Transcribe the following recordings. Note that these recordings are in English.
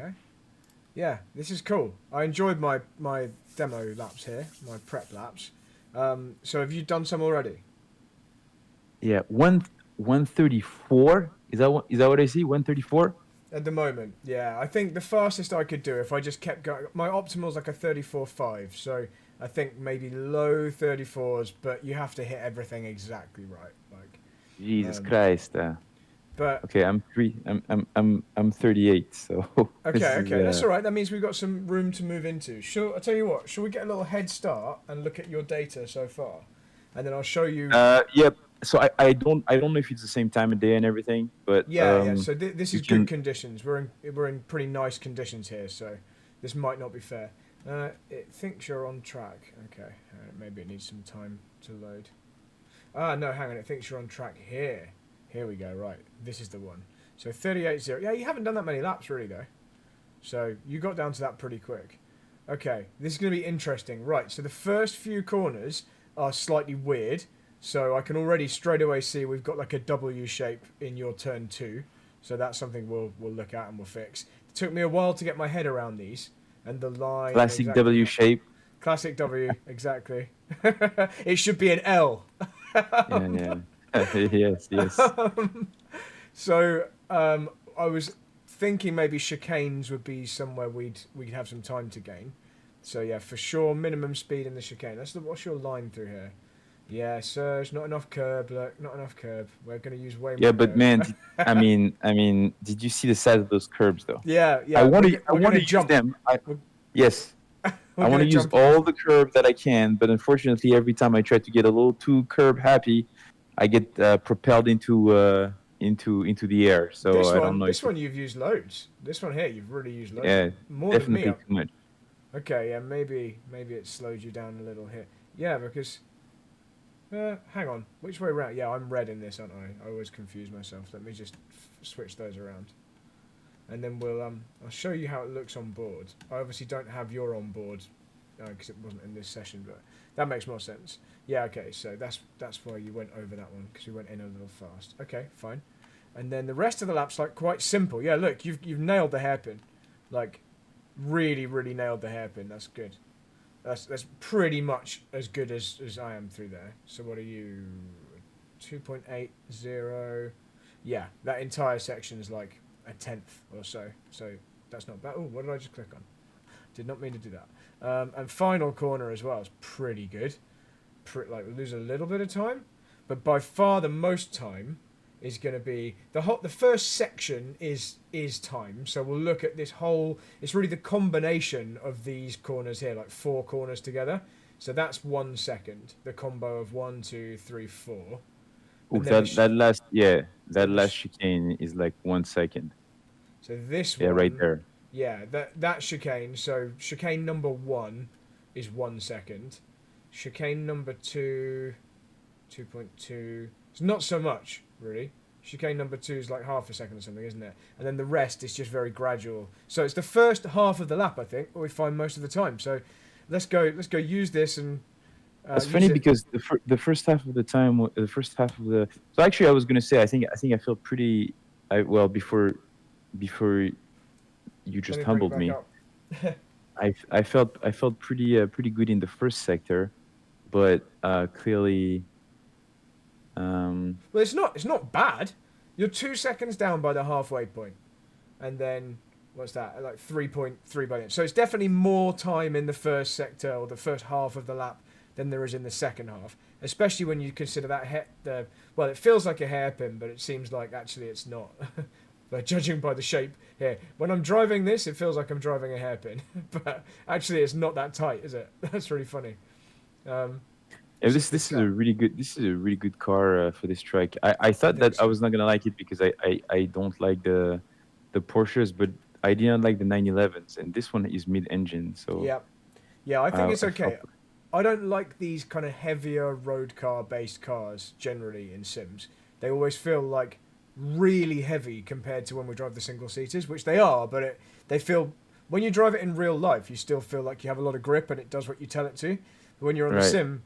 go. Yeah, this is cool. I enjoyed my demo laps here, my prep laps. So have you done some already? Yeah, 134. Is that what I see? 134. At the moment, yeah. I think the fastest I could do if I just kept going. My optimal's like a 34.5, so I think maybe low 34s, but you have to hit everything exactly right. Jesus Um, Christ. but Okay, I'm 38. So this okay, is okay, that's all right. That means we've got some room to move into. I'll tell you what. Shall we get a little head start and look at your data so far, and then I'll show you. Yep. So I don't know if it's the same time of day and everything, but Yeah, yeah. So this we is good can. conditions. We're in pretty nice conditions here. So this might not be fair. It thinks you're on track. Okay, maybe it needs some time to load. Ah, no, hang on. It thinks you're on track here. Here we go. Right, this is the one. So 38.0. Yeah, you haven't done that many laps really though. So you got down to that pretty quick. Okay, this is going to be interesting. Right, so the first few corners are slightly weird. So I can already straight away see we've got like a W shape in your turn two. So that's something we'll look at and we'll fix. It took me a while to get my head around these and the line and Classic exactly W how. shape. Classic W, exactly. It should be an L. Yeah, yeah. Yes, yes. So I was thinking maybe chicanes would be somewhere we'd have some time to gain. So yeah, for sure, minimum speed in the chicane. What's your line through here? Yeah, Serge, not enough curb. Look, not enough curb. We're gonna use way Yeah, more but curb. man, did you see the size of those curbs though? Yeah, I yeah. want to, I We're want gonna to use jump. them. We're, Yes, we're I want gonna to use jump it. all the curb that I can, but unfortunately, every time I try to get a little too curb happy, I get propelled into the air. So I don't know if This it's one you've used loads. This one here you've really used loads of. yeah, More than me. definitely too much. Okay, yeah, maybe it slowed you down a little here. Yeah, because hang on, which way round? Yeah, I'm red in this, aren't I? I always confuse myself. Let me just switch those around, and then I'll show you how it looks on board. I obviously don't have your on board because it wasn't in this session, but that makes more sense. Yeah, okay, so that's why you went over that one because we went in a little fast. Okay, fine. And then the rest of the lap's like quite simple. Yeah, look, you've nailed the hairpin, like really really nailed the hairpin. That's good. That's pretty much as good as I am through there. So what are you? 2.80. Yeah, that entire section is like a tenth or so. So that's not bad. Oh, what did I just click on? Did not mean to do that. And final corner as well is pretty good. Like we lose a little bit of time, but by far the most time is going to be the first section is time. So we'll look at this whole. It's really the combination of these corners here, like four corners together. So that's 1 second. The combo of 1, 2, 3, 4, Oh, and then so that last this chicane is like 1 second. so this Yeah, right one, there. yeah, that chicane. So chicane number 1 is 1 second. Chicane number 2, 2.2. It's not so much really. Chicane number 2 is like half a second or something, isn't it? And then the rest is just very gradual. So it's the first half of the lap, I think, what we find most of the time. So let's go use this and That's use funny it. because the first half of the time, the first half of the. So actually, I was gonna say, I felt pretty. Well, before you Let just me bring it humbled back me. up. I felt pretty good in the first sector, but clearly, um, Well, it's not bad. You're 2 seconds down by the halfway point, and then what's that? Like 3.3 by the end. So it's definitely more time in the first sector or the first half of the lap than there is in the second half. Especially when you consider that well, it feels like a hairpin, but it seems like actually it's not. But judging by the shape here, when I'm driving this, it feels like I'm driving a hairpin, but actually it's not that tight, is it? That's really funny. Um, yeah, this is this the this is a car. really good car for this track. I I thought think that I so. was not gonna like it because I don't like the Porsches, but I didn't like the 911s, and this one is mid-engine, so Yeah, yeah. I think it's I felt okay. I don't like these kind of heavier road car based cars generally in Sims. They always feel like really heavy compared to when we drive the single seaters, which they are, but they feel when you drive it in real life, you still feel like you have a lot of grip and it does what you tell it to. But when you're on the right. sim,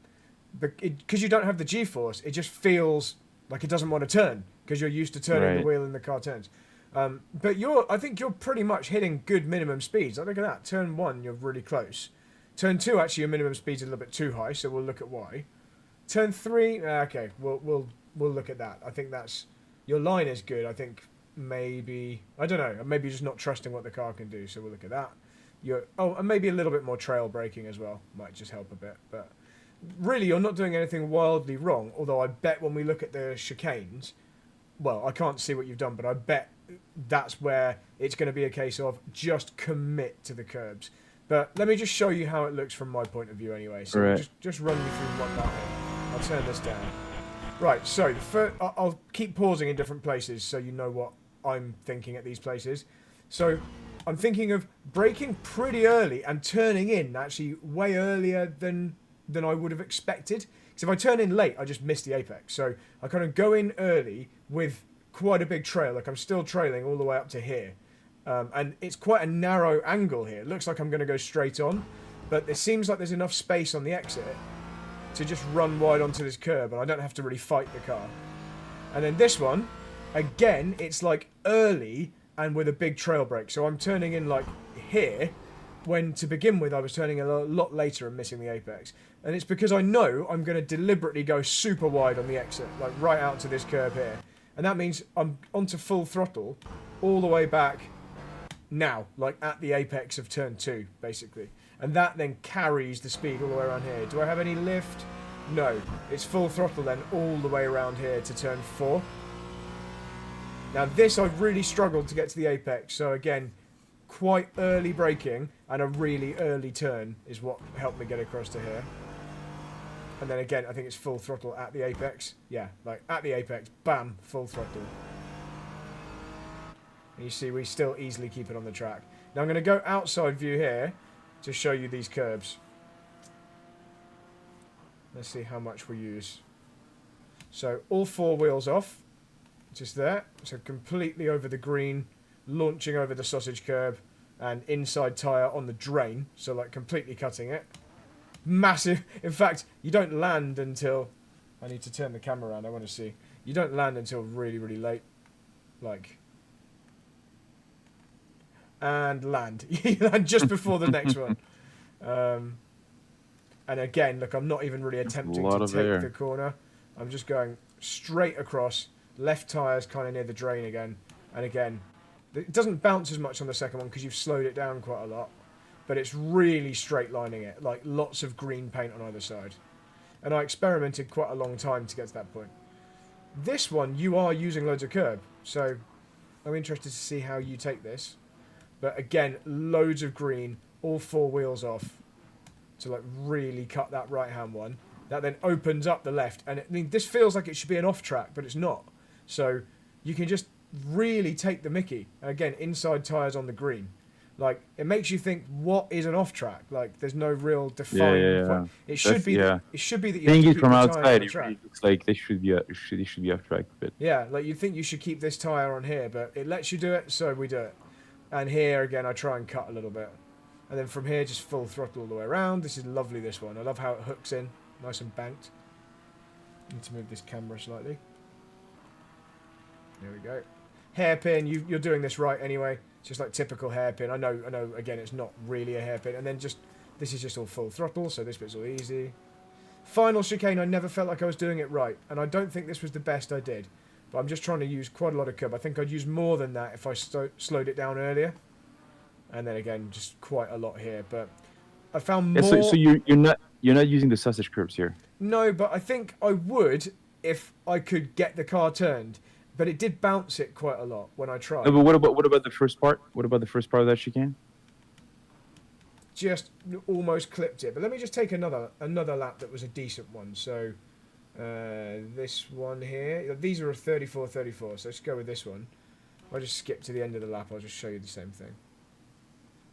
because you don't have the G force, it just feels like it doesn't want to turn because you're used to turning the Right. wheel and the car turns. But I think you're pretty much hitting good minimum speeds. Like, look at that. Turn 1, you're really close. Turn 2, actually, your minimum speed's a little bit too high, so we'll look at why. Turn 3, okay, we'll look at that. I think that's your line is good. I think maybe I don't know. Maybe you're just not trusting what the car can do, so we'll look at that. And maybe a little bit more trail braking as well might just help a bit. But really, you're not doing anything wildly wrong. Although I bet when we look at the chicanes, well, I can't see what you've done, but I bet that's where it's going to be a case of just commit to the curbs. But let me just show you how it looks from my point of view anyway. So Right. just run you through what that is. I'll turn this down. Right, so I'll keep pausing in different places so you know what I'm thinking at these places. So I'm thinking of braking pretty early and turning in actually way earlier than I would have expected. Because if I turn in late, I just miss the apex. So I kind of go in early with quite a big trail. Like I'm still trailing all the way up to here. And it's quite a narrow angle here. It looks like I'm going to go straight on. But it seems like there's enough space on the exit to just run wide onto this curb. And I don't have to really fight the car. And then this one, again, it's like early and with a big trail brake. So I'm turning in like here, when to begin with I was turning a lot later and missing the apex. And it's because I know I'm going to deliberately go super wide on the exit, like right out to this curb here. And that means I'm onto full throttle all the way back now, like at the apex of turn 2, basically. And that then carries the speed all the way around here. Do I have any lift? No. It's full throttle then all the way around here to turn 4. Now this I've really struggled to get to the apex, so again, quite early braking and a really early turn is what helped me get across to here. And then again, I think it's full throttle at the apex. Yeah, like at the apex, bam, full throttle. And you see we still easily keep it on the track. Now I'm going to go outside view here to show you these curbs. Let's see how much we use. So all 4 wheels off, just there. So completely over the green, launching over the sausage curb, and inside tyre on the drain. So like completely cutting it. Massive. In fact, you don't land until... I need to turn the camera around, I want to see. You don't land until really, really late. Like... And land. You land just before the next one. And again, look, I'm not even really attempting to take the corner. I'm just going straight across. Left tyre's kind of near the drain again. And again, it doesn't bounce as much on the second one because you've slowed it down quite a lot. But it's really straight lining it. Like lots of green paint on either side. And I experimented quite a long time to get to that point. This one, you are using loads of curb. So I'm interested to see how you take this. But again, loads of green, all 4 wheels off to like really cut that right-hand one. That then opens up the left. And I mean, this feels like it should be an off-track, but it's not. So you can just really take the mickey. And again, inside tyres on the green. Like, it makes you think, what is an off-track? Like, there's no real defined point. It should be that you have to keep from the outside, tyre on the it track. really looks like they should be off track, but Yeah, like you'd think you should keep this tyre on here, but it lets you do it, so we do it. And here, again, I try and cut a little bit. And then from here, just full throttle all the way around. This is lovely, this one. I love how it hooks in. Nice and banked. Need to move this camera slightly. There we go. Hairpin, you're doing this right anyway. It's just like typical hairpin. I know, again, it's not really a hairpin. And then this is just all full throttle, so this bit's all easy. Final chicane, I never felt like I was doing it right. And I don't think this was the best I did. But I'm just trying to use quite a lot of curb. I think I'd use more than that if I slowed it down earlier. And then again, just quite a lot here. But I found more... Yeah, so you're not using the sausage curbs here. No, but I think I would if I could get the car turned. But it did bounce it quite a lot when I tried. No, but what about the first part? What about the first part of that chicane? Just almost clipped it. But let me just take another lap that was a decent one. So this one here. These are a 34-34, so let's go with this one. I'll just skip to the end of the lap. I'll just show you the same thing.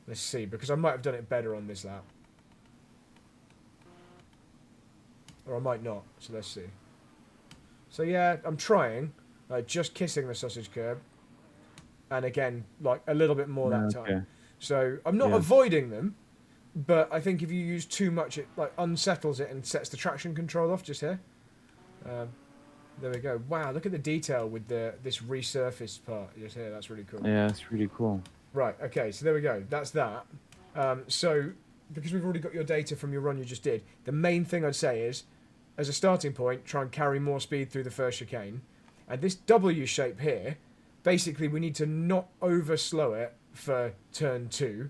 Let's see, because I might have done it better on this lap. Or I might not, so let's see. So yeah, I'm trying. Just kissing the sausage curb. And again, like a little bit more that time. So I'm not avoiding them, but I think if you use too much, it like unsettles it and sets the traction control off just here. There we go. Wow, look at the detail with this resurfaced part just here. That's really cool. Yeah, it's really cool. Right, okay, so there we go. That's that. So, because we've already got your data from your run you just did, the main thing I'd say is, as a starting point, try and carry more speed through the first chicane. And this W shape here, basically we need to not overslow it for turn 2.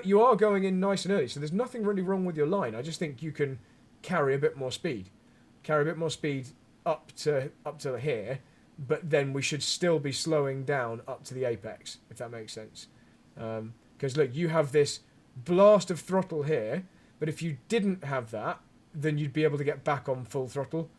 You are going in nice and early, so there's nothing really wrong with your line. I just think you can carry a bit more speed. Carry a bit more speed up to here, but then we should still be slowing down up to the apex, if that makes sense. Because look, you have this blast of throttle here, but if you didn't have that, then you'd be able to get back on full throttle.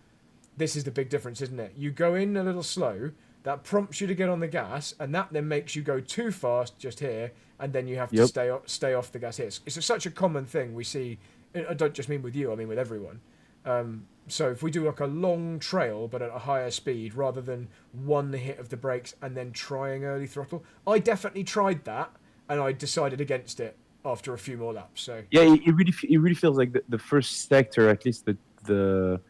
This is the big difference, isn't it? You go in a little slow, that prompts you to get on the gas, and that then makes you go too fast just here, and then you have to stay off the gas here. It's such a common thing we see. I don't just mean with you, I mean with everyone. So if we do like a long trail but at a higher speed rather than one hit of the brakes and then trying early throttle, I definitely tried that and I decided against it after a few more laps. So yeah, it really feels like the first sector, at least the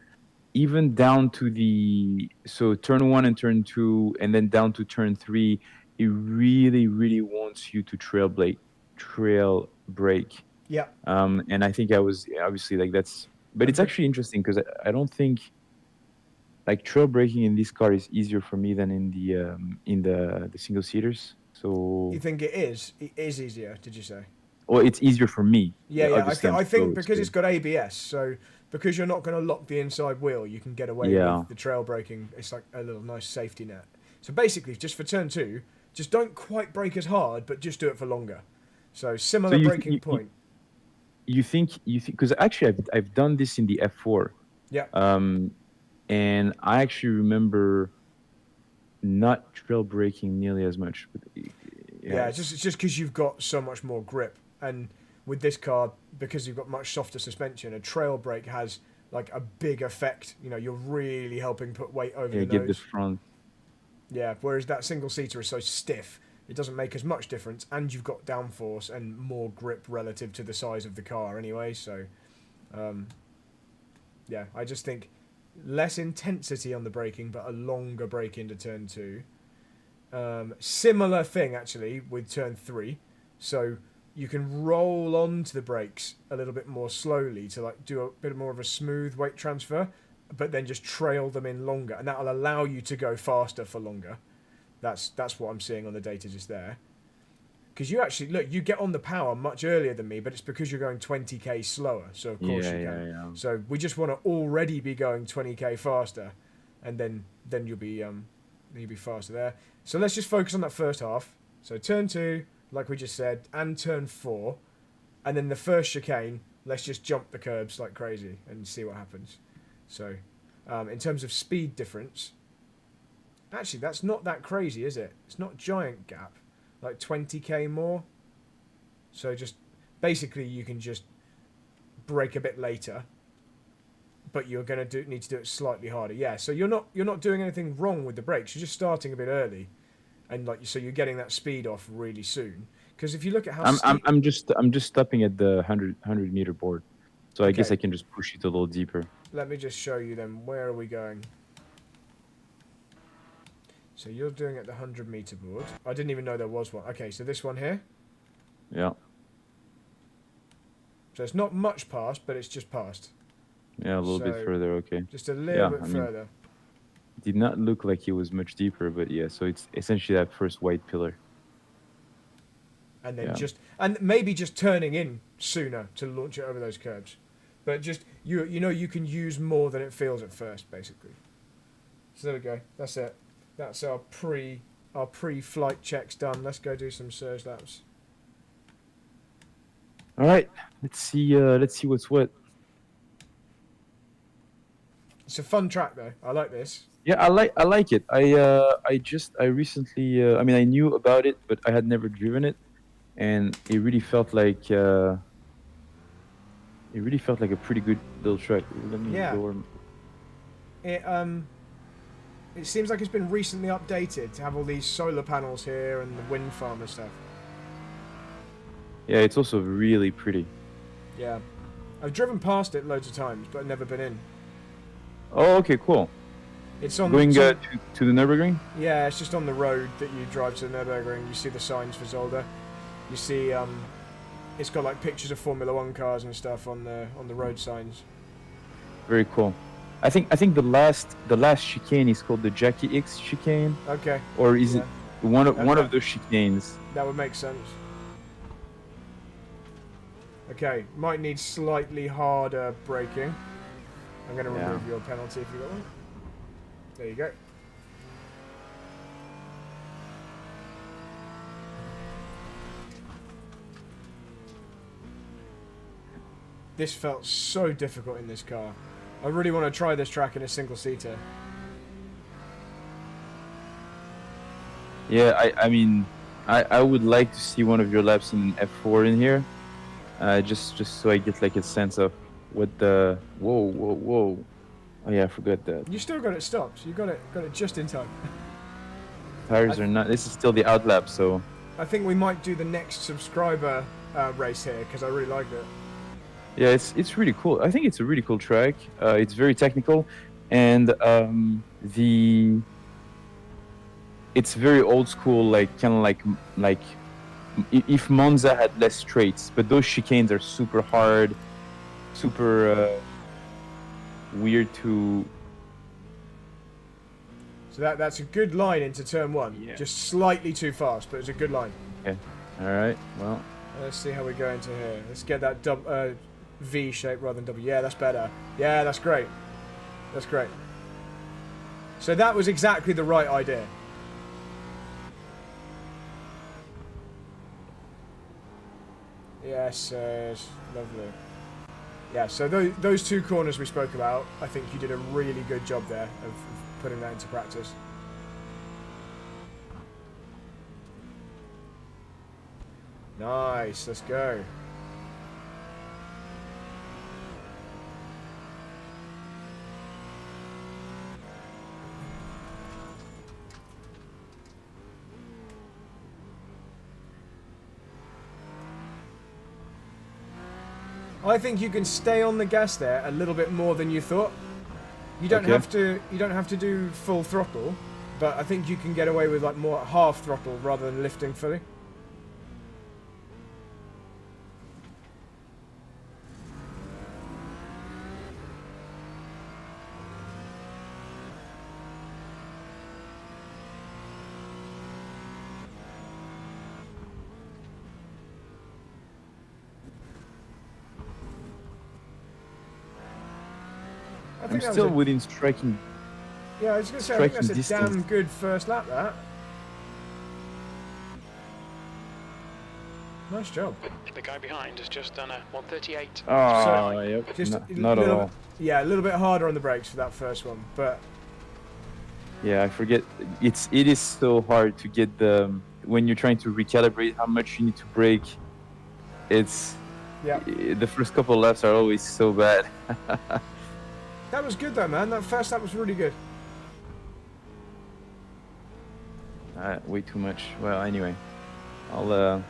even down to so turn 1 and turn 2 and then down to turn 3, it really wants you to trail brake. yeah. And I think I was obviously like that's. But it's actually interesting because I don't think like trail braking in this car is easier for me than in the single seaters. So You think it is? It is easier, did you say? well, it's easier for me. Yeah. I think because it's got ABS, so because you're not going to lock the inside wheel, you can get away with the trail braking. It's like a little nice safety net. So basically, just for turn 2, just don't quite brake as hard, but just do it for longer. So similar braking point. You think because actually I've done this in the F4. Yeah. And I actually remember not trail braking nearly as much. But yeah, it's just because you've got so much more grip, and with this car, because you've got much softer suspension, a trail brake has like a big effect. You know, you're really helping put weight over the give nose. the front. Yeah, whereas that single seater is so stiff, it doesn't make as much difference, and you've got downforce and more grip relative to the size of the car anyway. So, yeah, I just think less intensity on the braking, but a longer brake into turn 2. Similar thing actually with turn 3. So you can roll onto the brakes a little bit more slowly to like do a bit more of a smooth weight transfer, but then just trail them in longer, and that'll allow you to go faster for longer. That's what I'm seeing on the data just there. Because you actually look, you get on the power much earlier than me, but it's because you're going 20k slower. So of course you can. Yeah. So we just want to already be going 20k faster, and then you'll be faster there. So let's just focus on that first half. So turn 2, like we just said, and turn 4, and then the first chicane. Let's just jump the curbs like crazy and see what happens. So, in terms of speed difference, actually that's not that crazy, is it? It's not a giant gap. Like 20k more. So just basically you can just brake a bit later, but you're going to need to do it slightly harder. Yeah, so you're not doing anything wrong with the brakes. You're just starting a bit early, and so you're getting that speed off really soon. Because if you look at how I'm just stopping at the 100 meter board, so I guess I can just push it a little deeper. Let me just show you then. Where are we going? So you're doing it at the 100 meter board. I didn't even know there was one. Okay, so this one here. Yeah. So it's not much past, but it's just past. Yeah, a little bit further, okay. Just a little bit further. It did not look like it was much deeper, but yeah, so it's essentially that first white pillar. And then and maybe just turning in sooner to launch it over those curbs. But just, you can use more than it feels at first, basically. So there we go. That's it. That's our pre-flight checks done. Let's go do some Serge laps. All right, let's see what's what. It's a fun track though. I like this. Yeah, I like it. I recently I mean I knew about it, but I had never driven it, and it really felt like a pretty good little track. Let me lower. It seems like it's been recently updated to have all these solar panels here and the wind farm and stuff. Yeah, it's also really pretty. Yeah. I've driven past it loads of times, but I've never been in. Oh, okay, cool. It's on Going the, to the Nürburgring. yeah, it's just on the road that you drive to the Nürburgring. You see the signs for Zolder. You see, it's got like pictures of Formula One cars and stuff on the road signs. Very cool. I think the last chicane is called the Jackie X chicane, Okay. or is Yeah. it one of those chicanes? That would make sense. Okay, might need slightly harder braking. I'm going to remove your penalty if you got one. There you go. This felt so difficult in this car. I really want to try this track in a single-seater. Yeah, I mean, I would like to see one of your laps in an F4 in here, just so I get like a sense of what the whoa. Oh yeah, I forgot that. You still got it stopped. You got it just in time. Tires are not. This is still the out lap, so. I think we might do the next subscriber race here because I really like it. Yeah, it's really cool. I think it's a really cool track. It's very technical, and it's very old school, like kind of like if Monza had less straights, but those chicanes are super hard, super weird to. So that's a good line into turn one. Yeah. Just slightly too fast, but it's a good line. Okay. All right. Well. Let's see how we go into here. Let's get that V shape rather than W. Yeah, that's better. Yeah, that's great. That's great. So that was exactly the right idea. Yes, lovely. Yeah, so those two corners we spoke about, I think you did a really good job there of putting that into practice. Nice, let's go. I think you can stay on the gas there a little bit more than you thought. You don't have to do full throttle, but I think you can get away with like more half throttle rather than lifting fully. I'm still within striking. Yeah, I was going to say, I think that's a damn good first lap, that. Nice job. The guy behind has just done a 138. Oh, yep. Just not at all. Yeah, a little bit harder on the brakes for that first one, but... Yeah, I forget. It is so hard to get when you're trying to recalibrate how much you need to brake. It's... Yeah. The first couple of laps are always so bad. That was good though, man. That first lap was really good. Way too much. Well, anyway, I'll.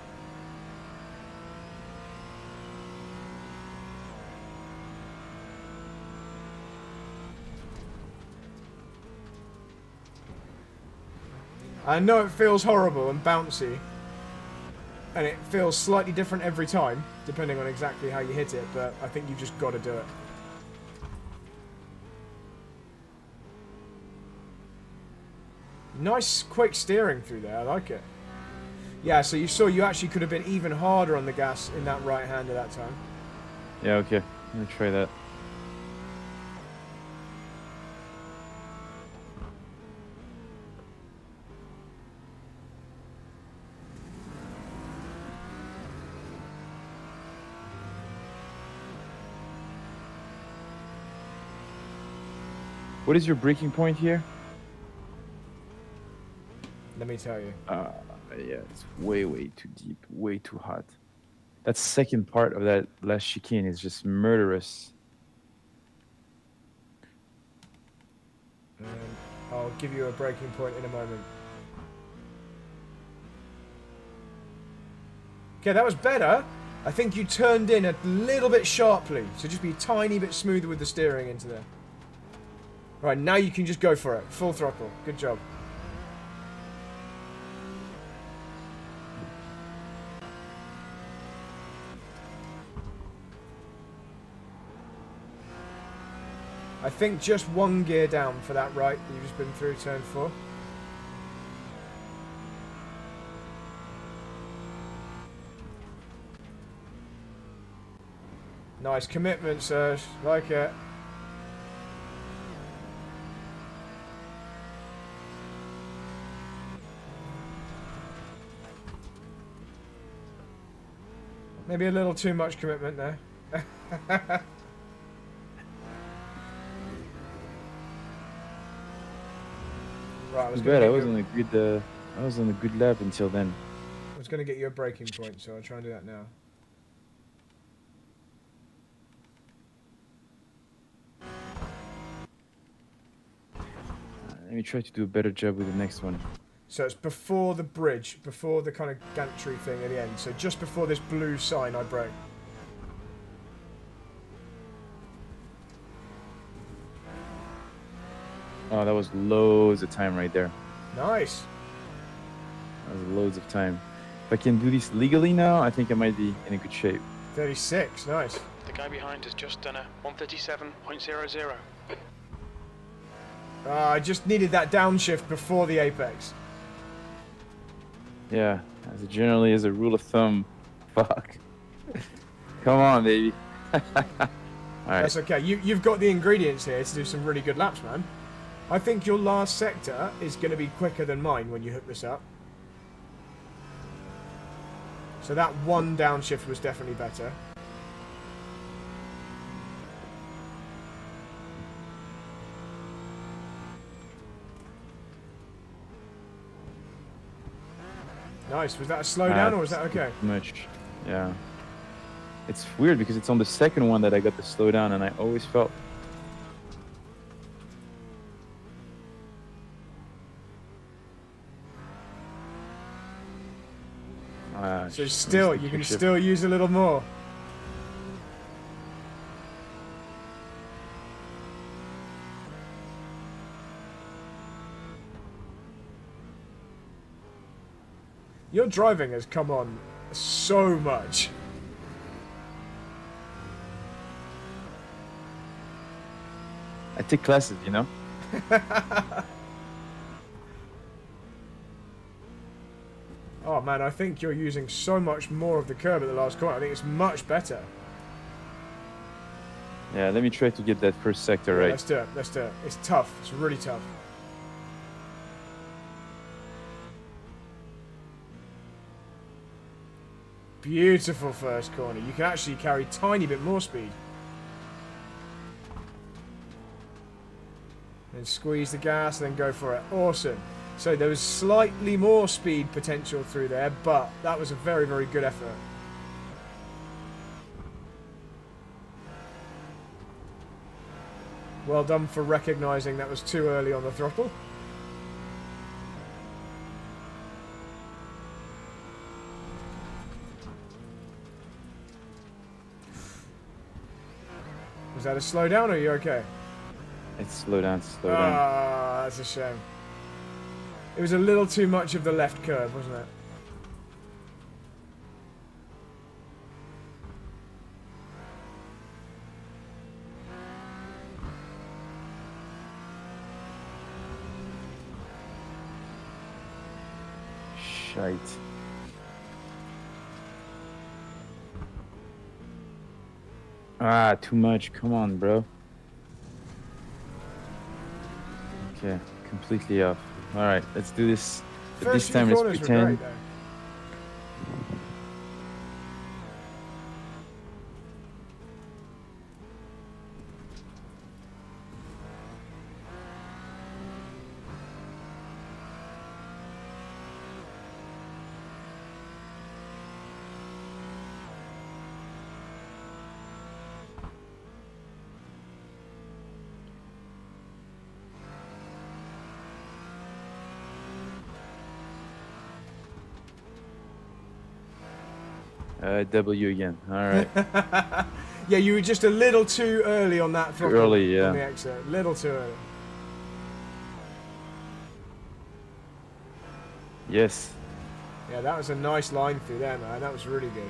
I know it feels horrible and bouncy, and it feels slightly different every time, depending on exactly how you hit it, but I think you've just got to do it. Nice quick steering through there, I like it. Yeah, so you actually could have been even harder on the gas in that right hand at that time. Yeah, okay. I'm gonna try that. What is your braking point here? Let me tell you. Yeah, it's way too deep, way too hot. That second part of that last chicane is just murderous. I'll give you a braking point in a moment. Okay, that was better. I think you turned in a little bit sharply, so just be a tiny bit smoother with the steering into there. Right, now you can just go for it. Full throttle. Good job. I think just one gear down for that right that you've just been through turn 4. Nice commitment, Serge. Like it. Maybe a little too much commitment there. Right, Too bad I was on a good. I was on a good lap until then. I was going to get you a braking point, so I'll try and do that now. Let me try to do a better job with the next one. So it's before the bridge, before the kind of gantry thing at the end. So just before this blue sign, I brake. Oh, that was loads of time right there. Nice. That was loads of time. If I can do this legally now, I think I might be in a good shape. 36, nice. The guy behind has just done a 137.00. I just needed that downshift before the apex. Yeah, as generally as a rule of thumb. Fuck. Come on, baby. All right. That's okay. You've got the ingredients here to do some really good laps, man. I think your last sector is going to be quicker than mine when you hook this up. So that one downshift was definitely better. Nice. Was that a slowdown or was that okay? Much. Yeah. It's weird because it's on the second one that I got the slowdown, and I always felt. So still, you can still use a little more. Your driving has come on so much. I take classes, you know? Oh man, I think you're using so much more of the curb at the last corner. I think it's much better. Yeah, let me try to get that first sector right. Let's do it. Let's do it. It's tough. It's really tough. Beautiful first corner. You can actually carry a tiny bit more speed. Then squeeze the gas, then go for it. Awesome. So there was slightly more speed potential through there, but that was a very, very good effort. Well done for recognising that was too early on the throttle. Was that a slowdown or are you okay? It's slow down, slow down. Ah, that's a shame. It was a little too much of the left curve, wasn't it? Shite. Ah, too much. Come on, bro. Okay, completely off. All right, let's do this. But this time let's pretend. W again. All right. Yeah, you were just a little too early on that throttle. Early, yeah. On the exit. Little too early. Yes. Yeah, that was a nice line through there, man. That was really good.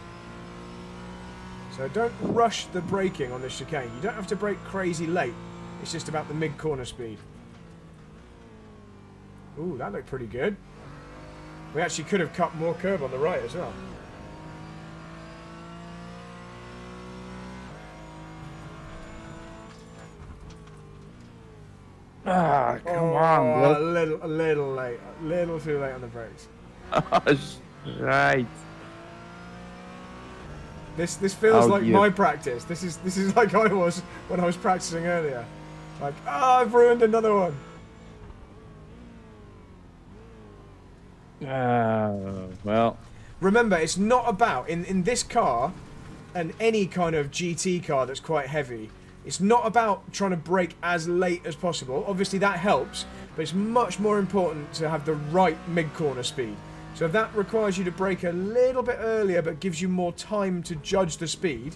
So don't rush the braking on this chicane. You don't have to brake crazy late. It's just about the mid-corner speed. Ooh, that looked pretty good. We actually could have cut more curb on the right as well. Ah, come Oh, on, a bro. little late. A little too late on the brakes. Right. This feels like give. my practice. This is like I was when I was practicing earlier. Like, I've ruined another one. Well. Remember, it's not about in this car and any kind of GT car that's quite heavy. It's not about trying to brake as late as possible. Obviously, that helps, but it's much more important to have the right mid-corner speed. So if that requires you to brake a little bit earlier but gives you more time to judge the speed,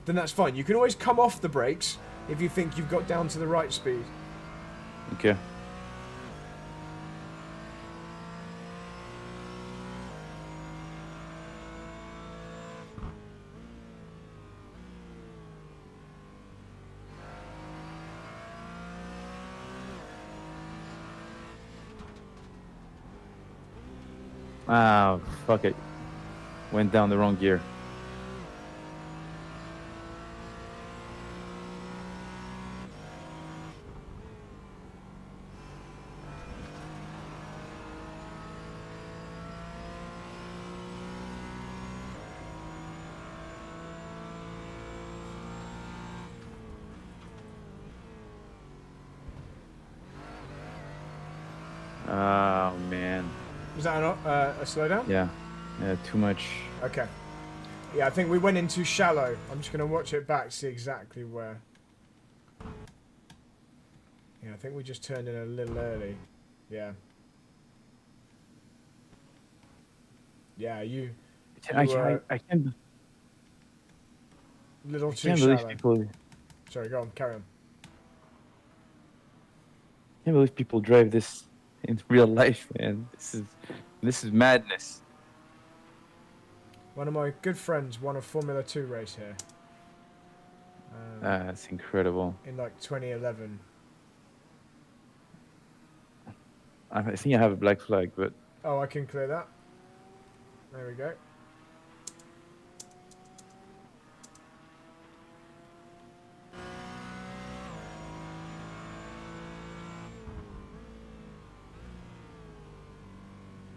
then that's fine. You can always come off the brakes if you think you've got down to the right speed. Okay. Ah, fuck it. Went down the wrong gear. Oh, man. Was that a slowdown? Yeah. Yeah, too much. Okay. Yeah, I think we went in too shallow. I'm just going to watch it back, see exactly where. Yeah, I think we just turned in a little early. Yeah. Yeah, you I were can't, little I too can't shallow. believe people. Sorry, go on, carry on. Can't believe people drive this in real life, man. This is madness. One of my good friends won a Formula 2 race here. That's incredible. In like 2011. I think I have a black flag, but Oh, I can clear that. There we go.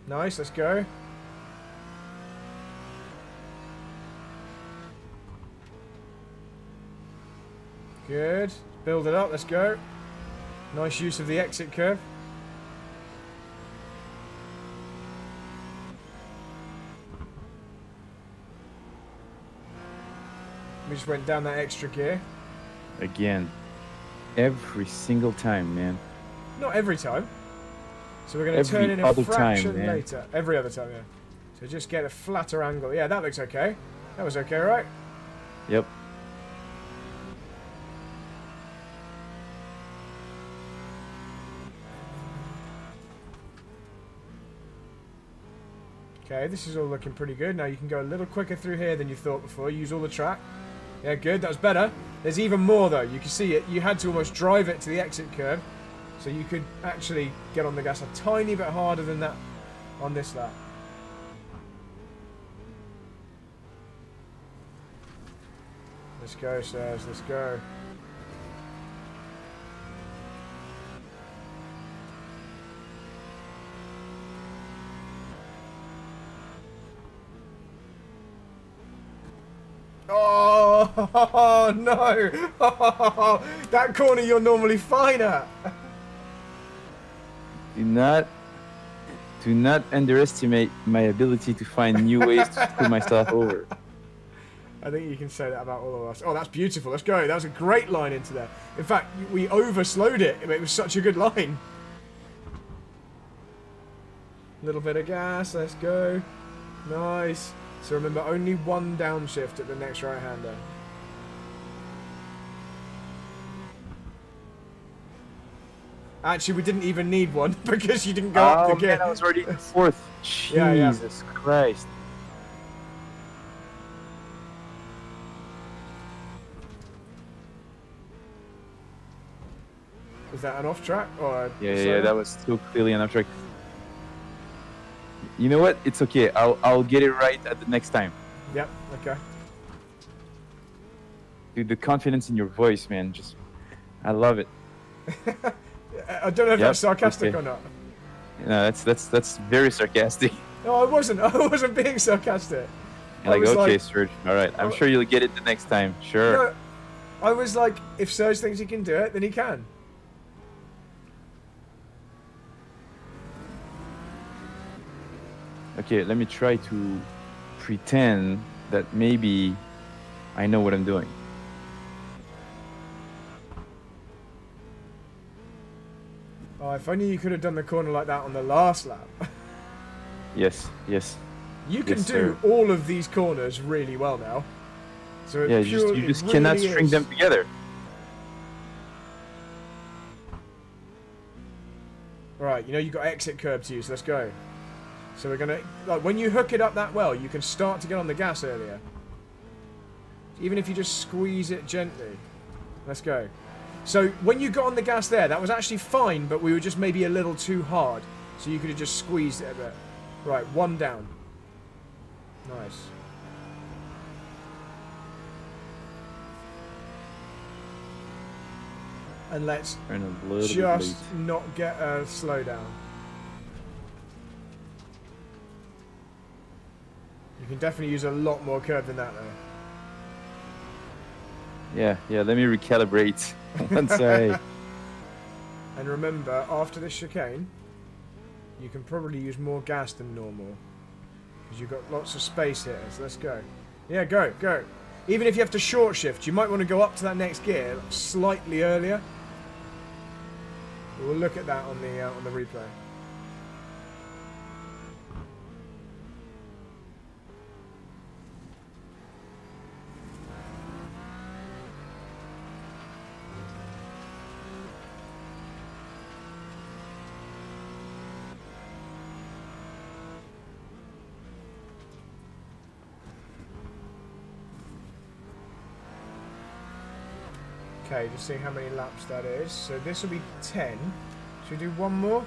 Nice, let's go. Good. Build it up, let's go. Nice use of the exit curve. We just went down that extra gear. again, every single time, man. Not every time. So we're going to Every turn in a other fraction time, man. later. Every other time, yeah. So just get a flatter angle. Yeah, that looks okay. That was okay, right? Yep. Okay, this is all looking pretty good. Now you can go a little quicker through here than you thought before. Use all the track. Yeah, good. That was better. There's even more, though. You can see it. You had to almost drive it to the exit curve. So you could actually get on the gas a tiny bit harder than that on this lap. Let's go, Serge. Let's go. Oh, no! That corner you're normally fine at. Do not underestimate my ability to find new ways to screw myself over. I think you can say that about all of us. Oh, that's beautiful. Let's go. That was a great line into there. In fact, we overslowed it. It was such a good line. Little bit of gas. Let's go. Nice. So remember, only one downshift at the next right-hander. Actually, we didn't even need one because you didn't go up the gear. Man, I was already in fourth. Yeah, yeah. Jesus Christ. Is that an off track or? Yeah, that was so clearly an abstract. You know what? It's okay. I'll get it right at the next time. Yep. Okay. Dude, the confidence in your voice, man. I love it. I don't know if that's sarcastic or not. No, that's very sarcastic. No, I wasn't. I wasn't being sarcastic. Like, okay, Serge. All right. I'm sure you'll get it the next time. Sure. No, I was like, if Serge thinks he can do it, then he can. Okay, let me try to pretend that maybe I know what I'm doing. Oh, if only you could have done the corner like that on the last lap. Yes. You can Yes, do sir. all of these corners really well now. So Yeah, you just cannot string them together. Right, you know you've got exit curb to use. Let's go. So we're gonna, like, when you hook it up that well, you can start to get on the gas earlier. Even if you just squeeze it gently. Let's go. So when you got on the gas there, that was actually fine, but we were just maybe a little too hard. So you could have just squeezed it a bit. Right, one down. Nice. And let's just not get a slowdown. You can definitely use a lot more curve than that, though. Yeah, let me recalibrate once I... And remember, after this chicane, you can probably use more gas than normal. Because you've got lots of space here, so let's go. Yeah, go. Even if you have to short shift, you might want to go up to that next gear slightly earlier. We'll look at that on the replay. Okay, just seeing how many laps that is. So this will be 10. Should we do one more?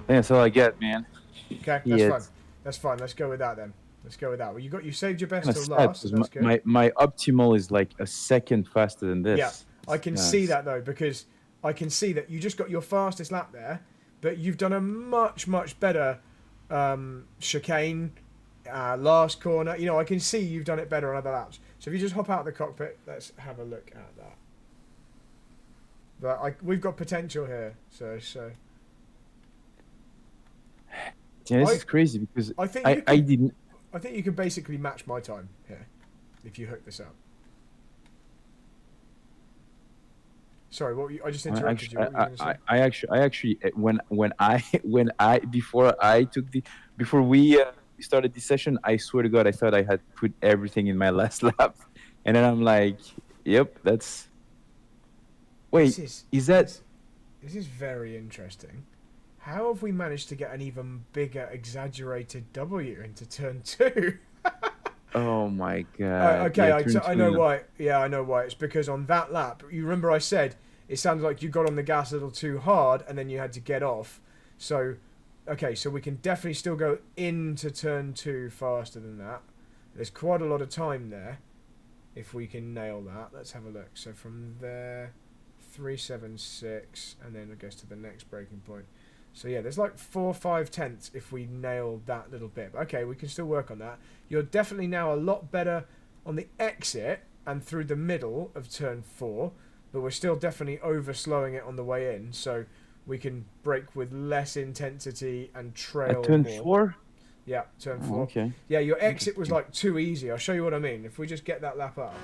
That's all I get, man. Okay, that's fine. That's fine. Let's go with that then. Let's go with that. Well, you saved your best till last. So that's good. My optimal is like a second faster than this. Yeah, I can see that though, because I can see that you just got your fastest lap there, but you've done a much better chicane. Last corner, you know, I can see you've done it better on other laps. So if you just hop out of the cockpit, let's have a look at that. But we've got potential here, so. Yeah, this is crazy because I think you can basically match my time here if you hook this up. Sorry, I just interrupted you. What were you going to say? I actually before we started this session, I swear to God, I thought I had put everything in my last lap, and then I'm like, yep, that's. Wait, this is very interesting. How have we managed to get an even bigger exaggerated W into turn 2? Oh my God. Okay, I know why. Yeah, I know why. It's because on that lap, you remember I said it sounded like you got on the gas a little too hard and then you had to get off. So, okay, so we can definitely still go into turn 2 faster than that. There's quite a lot of time there if we can nail that. Let's have a look. So from there, 376, and then I guess to the next breaking point. So yeah, there's like 4 or 5 tenths if we nail that little bit. But okay, we can still work on that. You're definitely now a lot better on the exit and through the middle of turn 4, but we're still definitely over slowing it on the way in. So we can brake with less intensity and trail turn more. 4? Yeah, turn 4. Okay. Yeah, your exit was like too easy. I'll show you what I mean. If we just get that lap up.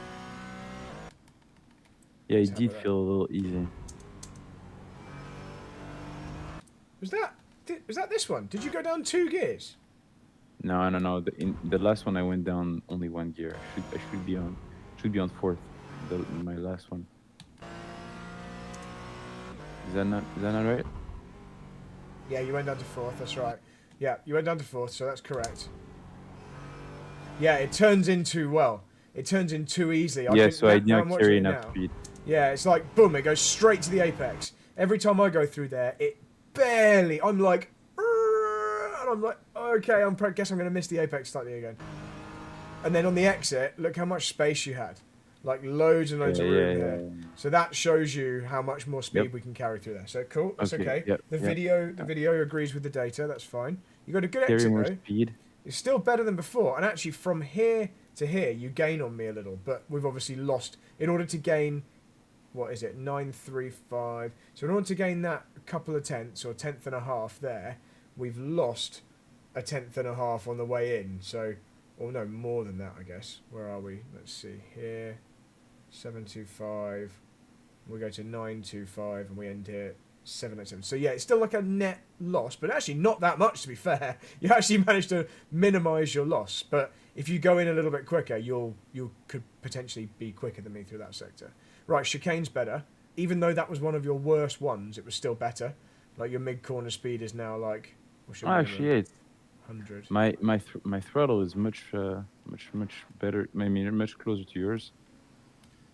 Yeah, it did feel a little easy. Was that this one? Did you go down 2 gears? No. In the last one, I went down only 1 gear. I should be on 4th. My last one. Is that not right? Yeah, you went down to fourth. That's right. Yeah, you went down to fourth, so that's correct. Yeah, it turns in too well. It turns in too easily. Yeah, so I Now didn't I'm watching carry it enough now. speed. Yeah, it's like boom, it goes straight to the apex. Every time I go through there, it barely. I'm like, and I'm like, okay, guess I'm going to miss the apex slightly again. And then on the exit, look how much space you had, like loads and loads of room here. So that shows you how much more speed we can carry through there. So cool, that's okay. Yep, The video agrees with the data. That's fine. You got a good carry exit more though. speed. It's still better than before. And actually, from here to here, you gain on me a little. But we've obviously lost. In order to gain, what is it, 935. So in order to gain that couple of tenths or tenth and a half there, we've lost a tenth and a half on the way in. So, or no, more than that, I guess. Where are we? Let's see here. 725. We go to 925 and we end here 787. So yeah, it's still like a net loss, but actually not that much to be fair. You actually managed to minimise your loss, but if you go in a little bit quicker, you could potentially be quicker than me through that sector. Right, chicane's better. Even though that was one of your worst ones, it was still better. Like your mid corner speed is now like what's your minimum? Actually, yeah, it's 100. my throttle is much better. I mean, much closer to yours.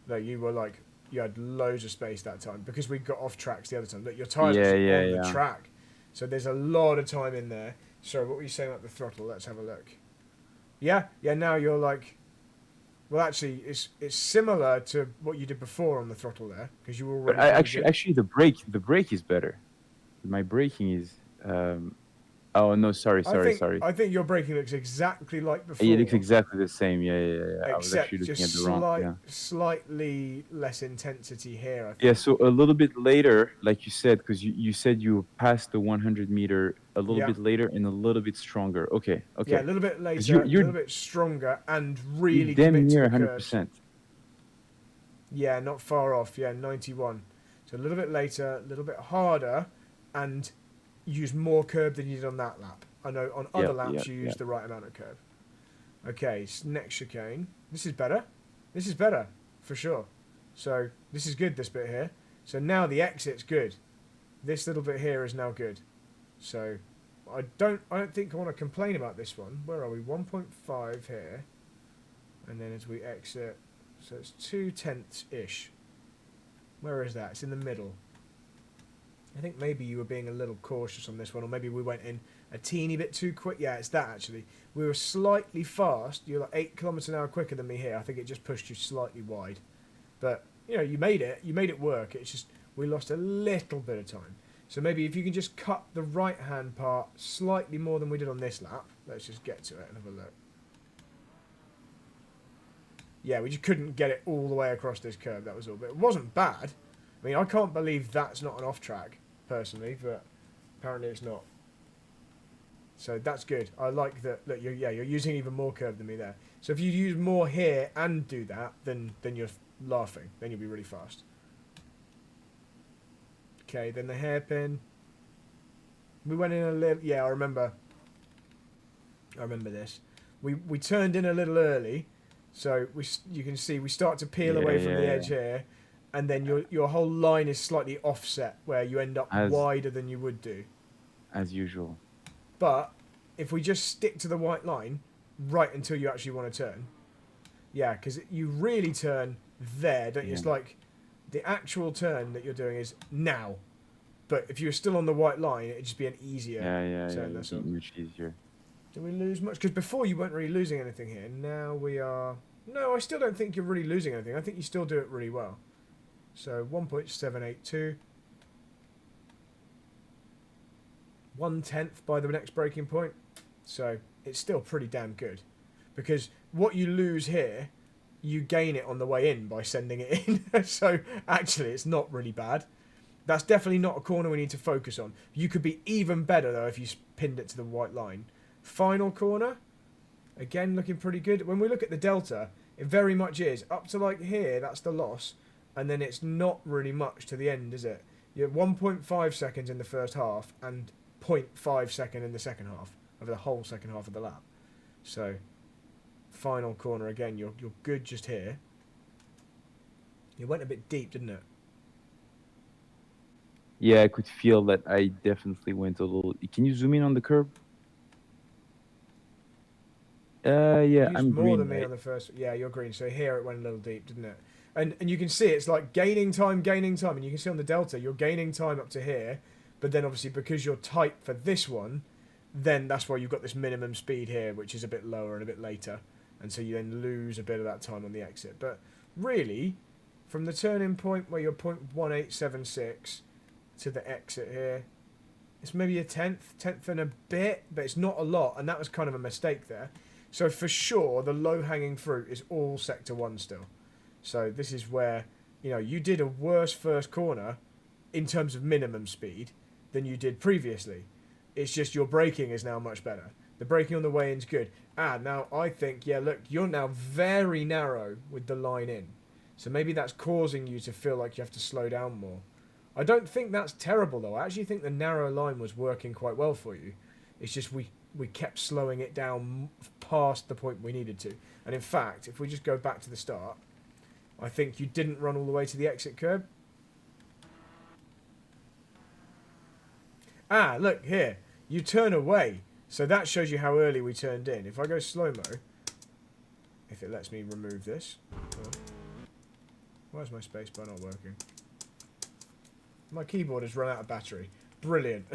Like you were like you had loads of space that time because we got off tracks the other time. Look, your tyres Yeah, on the track, so there's a lot of time in there. So what were you saying about the throttle? Let's have a look. Yeah. Now you're like, well, actually, it's similar to what you did before on the throttle there because you were already. But actually, the brake is better. My braking is. Oh no! Sorry. I think your braking looks exactly like before. It looks exactly the same. Yeah. I was Except actually looking just at the wrong. Yeah. slightly less intensity here. I think. Yeah. So a little bit later, like you said, because you said you passed the 100 meter a little bit later and a little bit stronger. Okay. Yeah, a little bit later, a little bit stronger, and really damn commit near to the 100%. Yeah, not far off. Yeah, 91. So a little bit later, a little bit harder, and use more curb than you did on that lap. I know on other laps you used the right amount of curb. Okay, next chicane. This is better. This is better, for sure. So this is good, this bit here. So now the exit's good. This little bit here is now good. So I don't think I want to complain about this one. Where are we? 1.5 here. And then as we exit, so it's 2/10-ish. Where is that? It's in the middle. I think maybe you were being a little cautious on this one, or maybe we went in a teeny bit too quick. Yeah, it's that actually. We were slightly fast. You're like 8 kilometers an hour quicker than me here. I think it just pushed you slightly wide. But, you know, you made it. You made it work. It's just we lost a little bit of time. So maybe if you can just cut the right-hand part slightly more than we did on this lap. Let's just get to it and have a look. Yeah, we just couldn't get it all the way across this curve. That was all. But it wasn't bad. I mean, I can't believe that's not an off-track, personally, but apparently it's not. So that's good. I like that. Look, you're using even more curve than me there. So if you use more here and do that, then you're laughing. Then you'll be really fast. Okay, then the hairpin. We went in a little. Yeah, I remember this. We turned in a little early, so you can see we start to peel away from the edge here. And then your whole line is slightly offset, where you end up wider than you would do. As usual. But if we just stick to the white line right until you actually want to turn, yeah, because you really turn there, don't you? It's like the actual turn that you're doing is now. But if you're still on the white line, it'd just be an easier turn. That's all. Much easier. Do we lose much? Because before you weren't really losing anything here. Now we are. No, I still don't think you're really losing anything. I think you still do it really well. So 1.782. 1/10 by the next breaking point. So it's still pretty damn good. Because what you lose here, you gain it on the way in by sending it in. So actually it's not really bad. That's definitely not a corner we need to focus on. You could be even better though if you pinned it to the white line. Final corner. Again looking pretty good. When we look at the delta, it very much is. Up to like here, that's the loss. And then it's not really much to the end, is it? You're 1.5 seconds in the first half and 0.5 second in the second half of the whole second half of the lap. So, final corner again. You're good just here. It went a bit deep, didn't it? Yeah, I could feel that I definitely went a little. Can you zoom in on the curb? You Yeah, used I'm more green, than me right? on the first. Yeah, you're green. So here it went a little deep, didn't it? And you can see it's like gaining time, and you can see on the delta you're gaining time up to here, but then obviously because you're tight for this one, then that's why you've got this minimum speed here, which is a bit lower and a bit later, and so you then lose a bit of that time on the exit. But really, from the turning point where you're 0.1876 to the exit here, it's maybe a tenth and a bit, but it's not a lot, and that was kind of a mistake there. So for sure, the low-hanging fruit is all Sector 1 still. So this is where, you did a worse first corner in terms of minimum speed than you did previously. It's just your braking is now much better. The braking on the way in's good. Now I think, look, you're now very narrow with the line in. So maybe that's causing you to feel like you have to slow down more. I don't think that's terrible, though. I actually think the narrow line was working quite well for you. It's just we kept slowing it down past the point we needed to. And in fact, if we just go back to the start, I think you didn't run all the way to the exit curb. Look, here. You turn away. So that shows you how early we turned in. If I go slow-mo, if it lets me remove this. Why is my spacebar not working? My keyboard has run out of battery. Brilliant.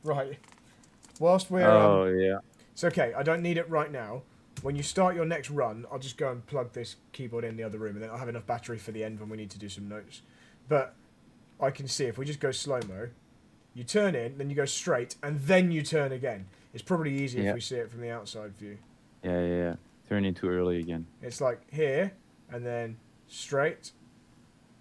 Right. Whilst we're... Oh, yeah. It's okay. I don't need it right now. When you start your next run, I'll just go and plug this keyboard in the other room, and then I'll have enough battery for the end when we need to do some notes. But I can see if we just go slow-mo, you turn in, then you go straight, and then you turn again. It's probably easier if we see it from the outside view. Yeah. Turning too early again. It's like here, and then straight,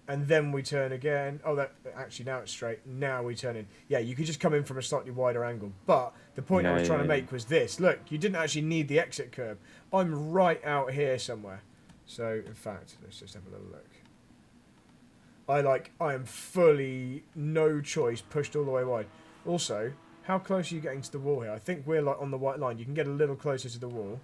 and then we turn again. Oh, that actually now it's straight. Now we turn in. Yeah, you could just come in from a slightly wider angle. But the point I was trying to make was this. Look, you didn't actually need the exit curb. I'm right out here somewhere. So, in fact, let's just have a little look. I am fully, no choice, pushed all the way wide. Also, how close are you getting to the wall here? I think we're like on the white line. You can get a little closer to the wall.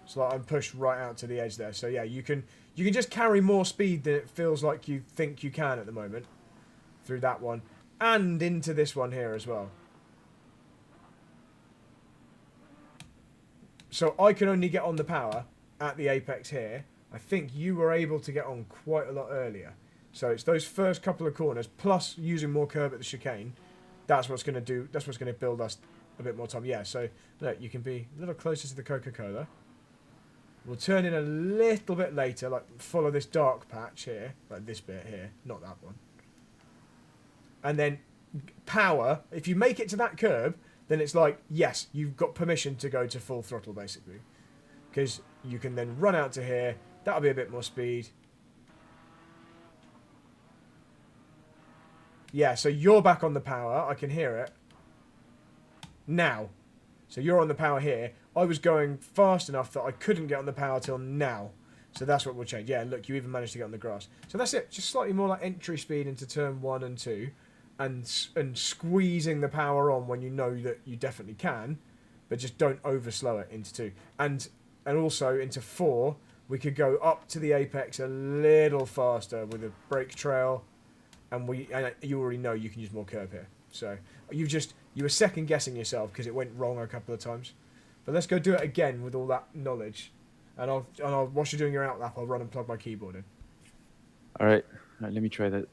So like I'm pushed right out to the edge there. So yeah, you can just carry more speed than it feels like you think you can at the moment through that one and into this one here as well. So I can only get on the power at the apex here. I think you were able to get on quite a lot earlier. So it's those first couple of corners plus using more curb at the chicane. That's what's going to build us a bit more time. Yeah, so look, you can be a little closer to the Coca-Cola. We'll turn in a little bit later, like follow this dark patch here, like this bit here, not that one. And then power, if you make it to that curb, then it's like, yes, you've got permission to go to full throttle, basically. Because you can then run out to here, that'll be a bit more speed. Yeah, so you're back on the power, I can hear it. Now. So you're on the power here. I was going fast enough that I couldn't get on the power till now. So that's what will change. Yeah, look, you even managed to get on the grass. So that's it. Just slightly more like entry speed into turn 1 and 2. And squeezing the power on when you know that you definitely can. But just don't overslow it into 2. And also into 4, we could go up to the apex a little faster with a brake trail. And you already know you can use more curb here. So you were second guessing yourself because it went wrong a couple of times. But let's go do it again with all that knowledge. And I'll whilst you're doing your outlap, I'll run and plug my keyboard in. All right, let me try that.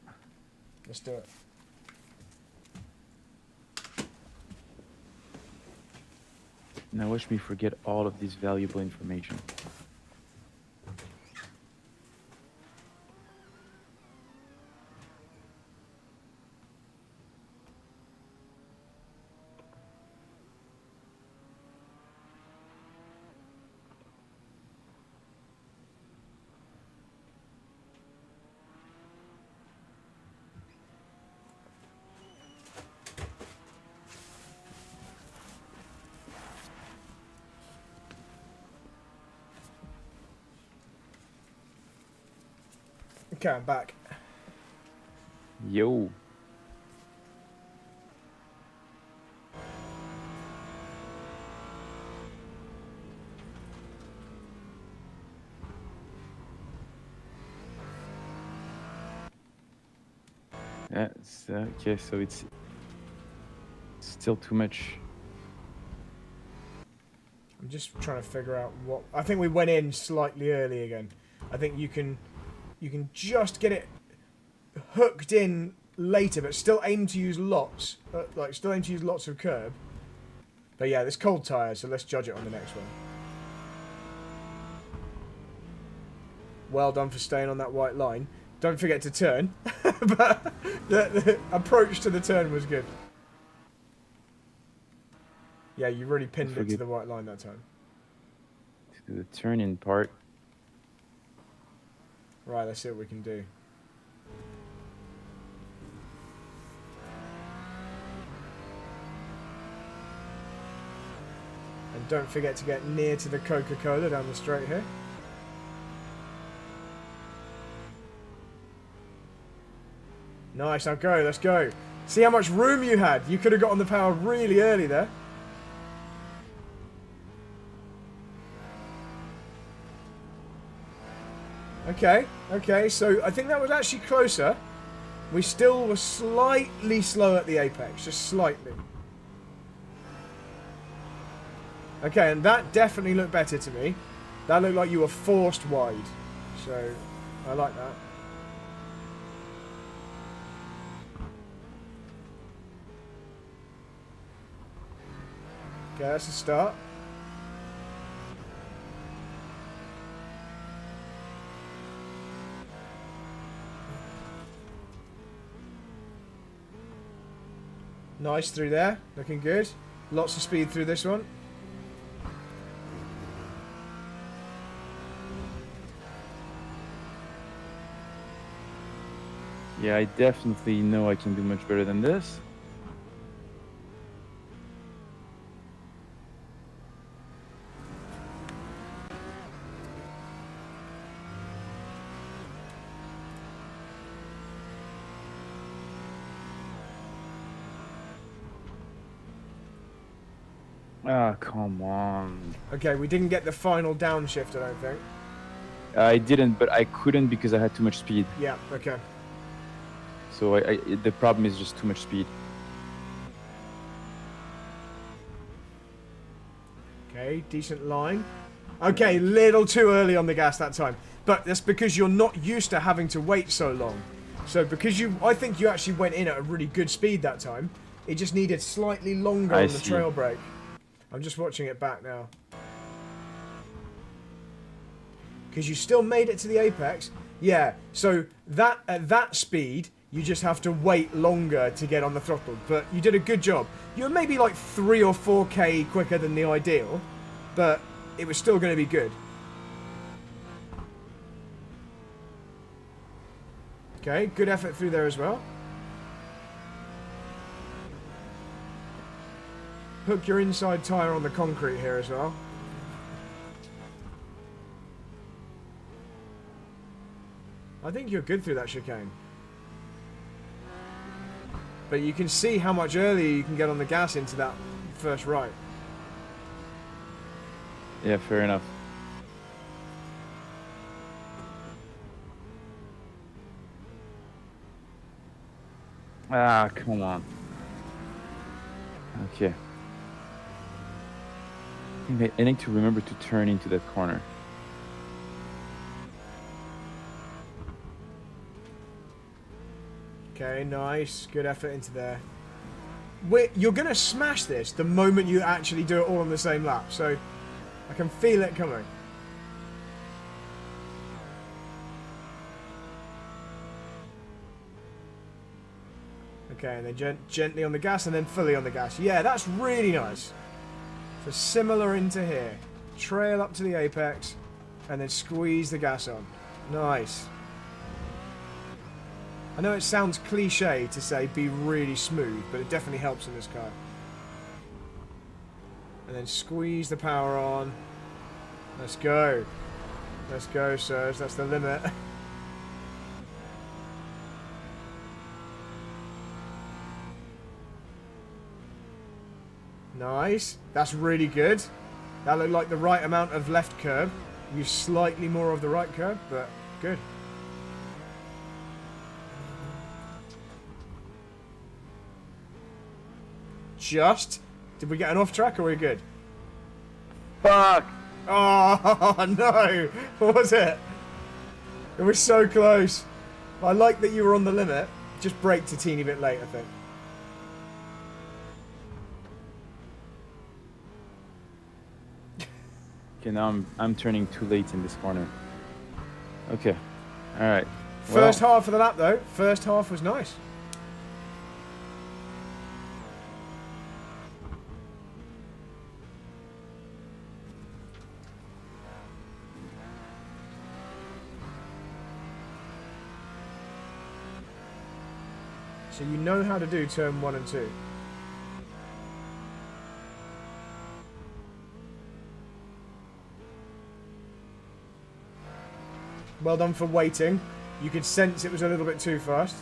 Let's do it. Now watch me forget all of this valuable information. Okay, I'm back. Yo. That's okay. So it's still too much. I'm just trying to figure out what... I think we went in slightly early again. I think you can just get it hooked in later, but still aim to use lots. Still aim to use lots of curb. But yeah, there's cold tyres, so let's judge it on the next one. Well done for staying on that white line. Don't forget to turn. But the approach to the turn was good. Yeah, you really pinned it to the white line that time. To the turn-in part. Right, let's see what we can do. And don't forget to get near to the Coca-Cola down the straight here. Nice, now go, let's go. See how much room you had. You could have got on the power really early there. Okay, so I think that was actually closer. We still were slightly slow at the apex, just slightly. Okay, and that definitely looked better to me. That looked like you were forced wide. So, I like that. Okay, that's a start. Nice through there, looking good. Lots of speed through this one. Yeah, I definitely know I can do much better than this. Ah, come on. Okay, we didn't get the final downshift, I don't think. I didn't, but I couldn't because I had too much speed. Yeah, okay. So the problem is just too much speed. Okay, decent line. Okay, little too early on the gas that time. But that's because you're not used to having to wait so long. So because I think you actually went in at a really good speed that time. It just needed slightly longer on the trail brake. I'm just watching it back now. Because you still made it to the apex. Yeah, so that at that speed, you just have to wait longer to get on the throttle. But you did a good job. You were maybe like 3 or 4k quicker than the ideal, but it was still going to be good. Okay, good effort through there as well. Hook your inside tyre on the concrete here as well. I think you're good through that chicane. But you can see how much earlier you can get on the gas into that first right. Yeah, fair enough. Ah, come on. Okay. I need to remember to turn into that corner. Okay, nice. Good effort into there. You're going to smash this the moment you actually do it all on the same lap. So, I can feel it coming. Okay, and then gently on the gas and then fully on the gas. Yeah, that's really nice. So similar into here. Trail up to the apex and then squeeze the gas on. Nice. I know it sounds cliche to say be really smooth, but it definitely helps in this car. And then squeeze the power on. Let's go. Let's go, Serge. That's the limit. Nice. That's really good. That looked like the right amount of left curb. Use slightly more of the right curb, but good. just. Did we get an off track or are we good? Fuck! Oh, no. What was it? It was so close. I like that you were on the limit. Just braked a teeny bit late, I think. Okay, now I'm turning too late in this corner. Okay. Alright. First half of the lap, though. First half was nice. So you know how to do turn 1 and 2. Well done for waiting. You could sense it was a little bit too fast.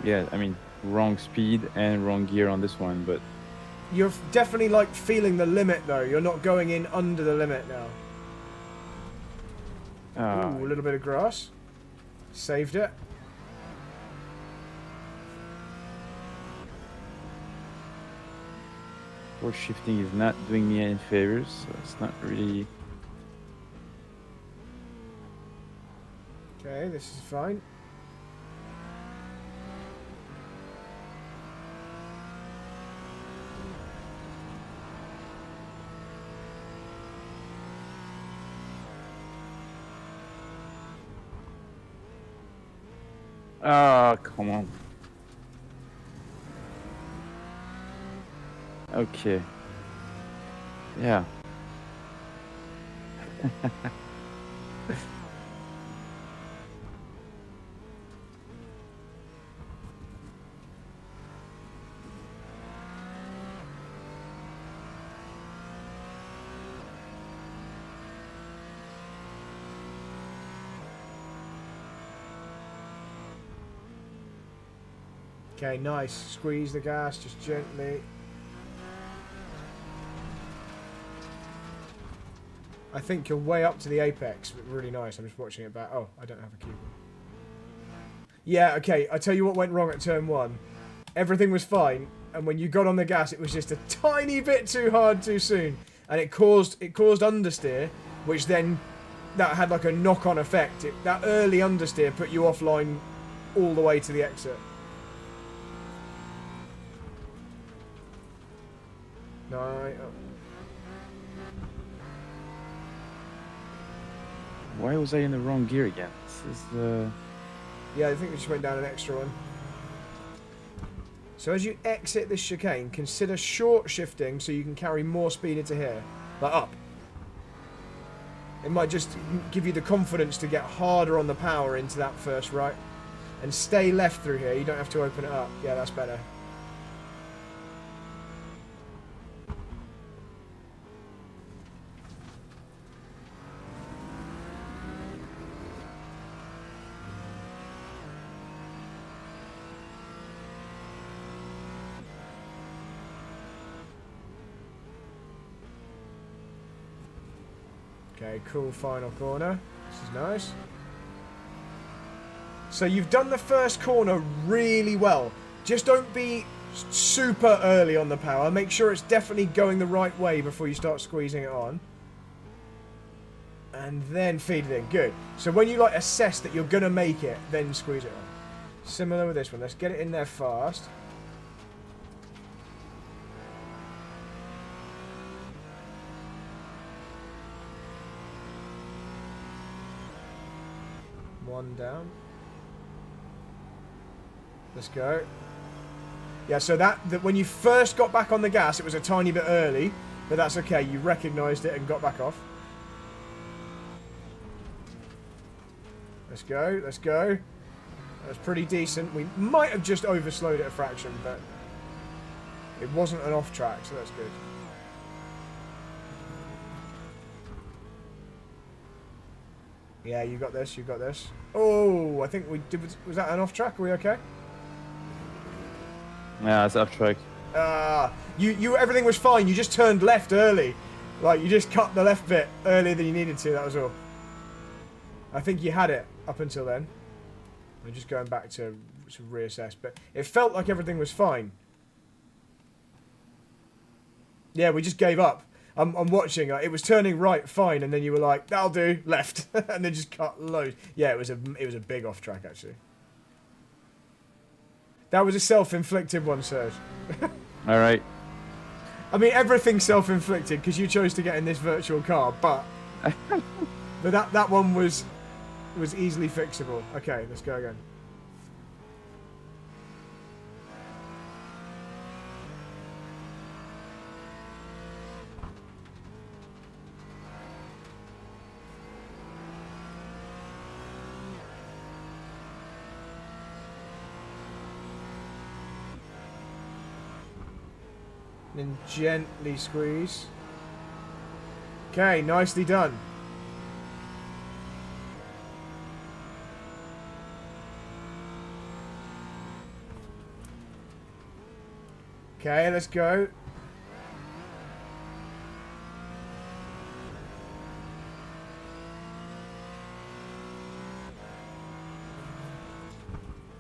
Yeah, I mean, wrong speed and wrong gear on this one, but... You're definitely like feeling the limit though. You're not going in under the limit now. Ooh, a little bit of grass. Saved it. Force shifting is not doing me any favors, so it's not really... Okay, this is fine. Ah, come on. Okay. Yeah. Okay, nice. Squeeze the gas just gently. I think you're way up to the apex. Really nice. I'm just watching it back. Oh, I don't have a cube. Yeah, okay. I tell you what went wrong at turn 1. Everything was fine, and when you got on the gas, it was just a tiny bit too hard too soon, and it caused understeer, which then that had like a knock-on effect. That early understeer put you offline all the way to the exit. No. Why was I in the wrong gear again? This is Yeah, I think we just went down an extra one. So as you exit this chicane, consider short shifting so you can carry more speed into here. Like up. It might just give you the confidence to get harder on the power into that first right. And stay left through here. You don't have to open it up. Yeah, that's better. Okay, cool final corner. This is nice. So you've done the first corner really well. Just don't be super early on the power. Make sure it's definitely going the right way before you start squeezing it on. And then feed it in. Good. So when you like assess that you're going to make it, then squeeze it on. Similar with this one. Let's get it in there fast. One down. Let's go. Yeah, so that when you first got back on the gas, it was a tiny bit early, but that's okay. You recognised it and got back off. Let's go. Let's go. That was pretty decent. We might have just overslowed it a fraction, but it wasn't an off track, so that's good. Yeah, you got this, you got this. Oh, I think we did. Was that an off track? Are we okay? yeah, it's off track. Everything was fine. You just turned left early. Like, you just cut the left bit earlier than you needed to, that was all. I think you had it up until then. I'm just going back to reassess, but it felt like everything was fine. Yeah, we just gave up. I'm watching. It was turning right, fine, and then you were like, "That'll do," left, and then just cut loads. Yeah, it was a big off track actually. That was a self-inflicted one, Serge. All right. I mean, everything's self-inflicted because you chose to get in this virtual car, but that one was easily fixable. Okay, let's go again. Then gently squeeze. Okay, nicely done. Okay, let's go.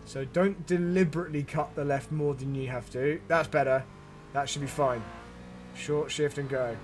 So don't deliberately cut the left more than you have to. That's better. That should be fine. Short shift and go.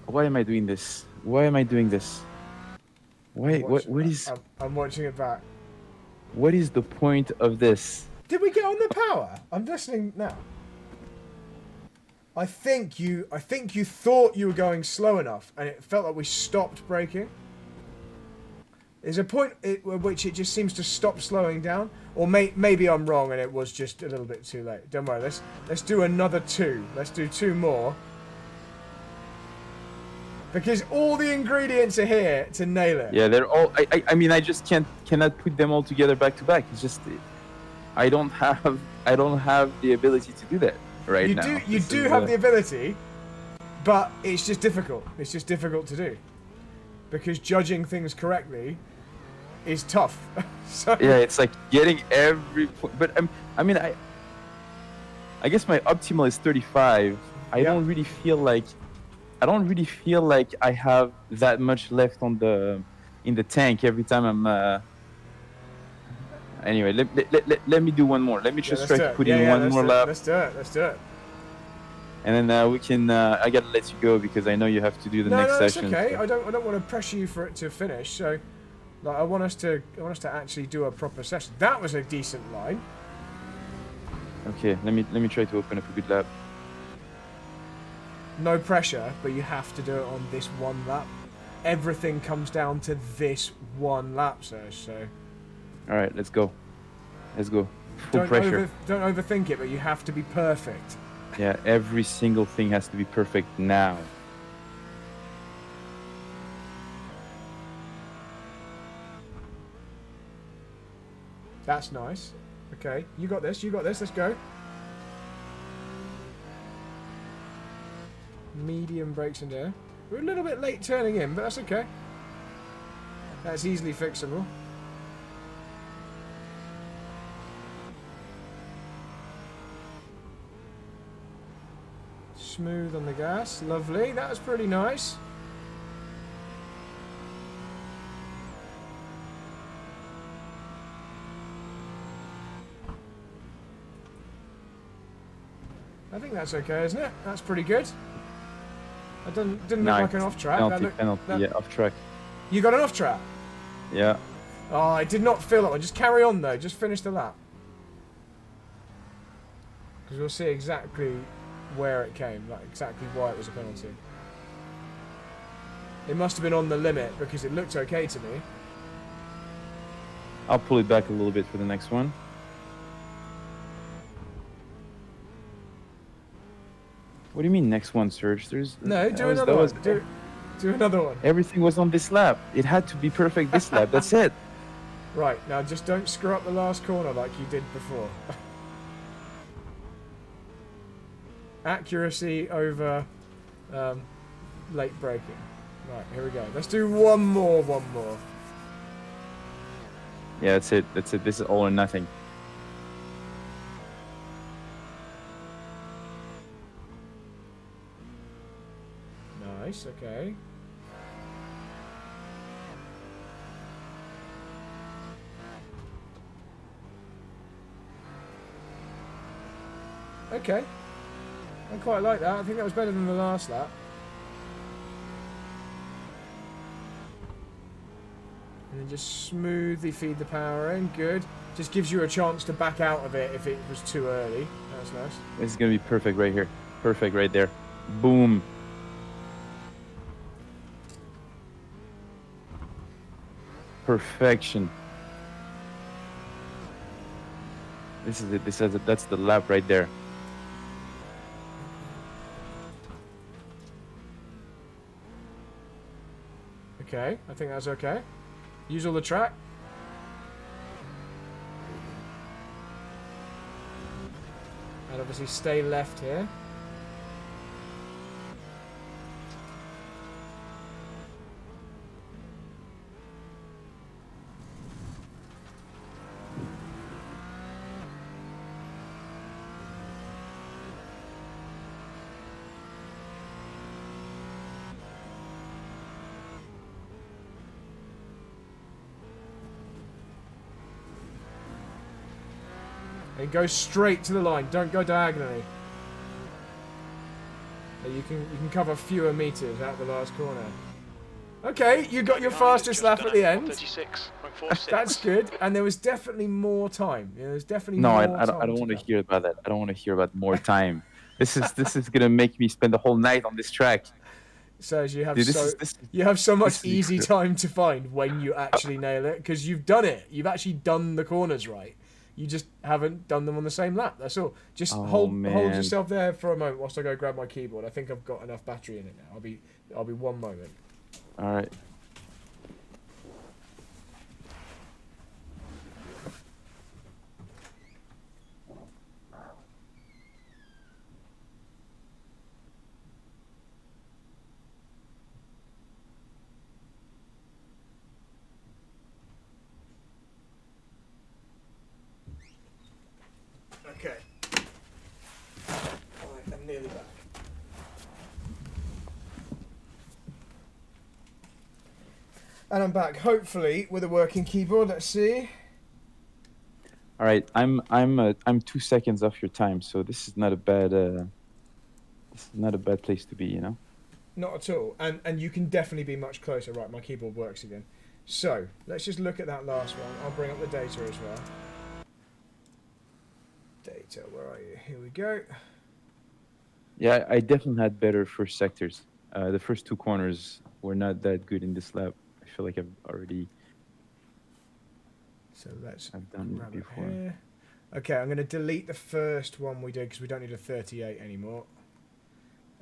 Why am I doing this? Why am I doing this? Why? What is? I'm watching it back. What is the point of this? Did we get on the power? I'm listening now. I think you thought you were going slow enough, and it felt like we stopped braking. There's a point at which it just seems to stop slowing down, or maybe I'm wrong and it was just a little bit too late. Don't worry. Let's do another 2. Let's do 2 more. Because all the ingredients are here to nail it. Yeah, they're all. I mean, I just cannot put them all together back to back. It's just, I don't have the ability to do that right now. You do have the ability, but it's just difficult. It's just difficult to do, because judging things correctly is tough. So yeah, it's like getting every. But I mean, I guess my optimal is 35. I don't really feel like I have that much left in the tank every time I'm. Anyway, let me do one more. Let me just try to put in one more lap. Let's do it. And then we can. I gotta let you go because I know you have to do the next session. No, it's okay. So. I don't want to pressure you for it to finish. So, like, I want us to actually do a proper session. That was a decent line. Okay, let me try to open up a good lap. No pressure, but you have to do it on this one lap. Everything comes down to this one lap, Serge. So. All right, let's go. Full pressure. Don't overthink it, but you have to be perfect. Yeah, every single thing has to be perfect now. That's nice. Okay, you got this. Let's go. Medium brakes in there. We're a little bit late turning in, but that's okay. That's easily fixable. Smooth on the gas. Lovely. That was pretty nice. I think that's okay, isn't it? That's pretty good. That didn't look like an off track. Penalty, yeah, off track. You got an off track? Yeah. Oh, I did not feel that one. Just carry on though. Just finish the lap. Because we'll see exactly where it came, like exactly why it was a penalty. It must have been on the limit because it looked okay to me. I'll pull it back a little bit for the next one. What do you mean next one, Serge? There's No, that do was, another that one. was Do another one. everything was on this lap. It had to be perfect this lap. That's it. Right, now just don't screw up the last corner like you did before. Accuracy over late braking. Right, here we go. Let's do one more. Yeah, that's it. That's it. This is all or nothing. Nice, okay. Okay. I quite like that. I think that was better than the last lap. And then just smoothly feed the power in. Good. Just gives you a chance to back out of it if it was too early. That's nice. This is gonna be perfect right here. Perfect right there. Boom. Perfection. This is it. This is it. That's the lap right there. Okay, I think that's okay. Use all the track. And obviously stay left here. And go straight to the line. Don't go diagonally. You can cover fewer meters out the last corner. Okay, you got your fastest lap at the end. 136.46. That's good. And there was definitely more time. Yeah, there's definitely No, more I time. don't want to come. hear about that. I don't want to hear about more time. This is gonna make me spend the whole night on this track. Serge, you have Dude, you have so much is easy incredible. time to find when you actually nail it because you've done it. You've actually done the corners right. You just haven't done them on the same lap. That's all. Just Oh, hold man. yourself there for a moment whilst I go grab my keyboard. I think I've got enough battery in it now. I'll be 1 moment. All right. Okay. Alright, I'm nearly back. And I'm back, hopefully, with a working keyboard. Let's see. All right. I'm 2 seconds off your time, so this is not a bad place to be, you know. Not at all. And you can definitely be much closer. Right, my keyboard works again. So, let's just look at that last one. I'll bring up the data as well. Data, where are you? Here we go. Yeah, I definitely had better first sectors. The first 2 corners were not that good in this lap. I feel like I've So let's done it grab it before. here. Okay, I'm going to delete the first one we did because we don't need a 38 anymore.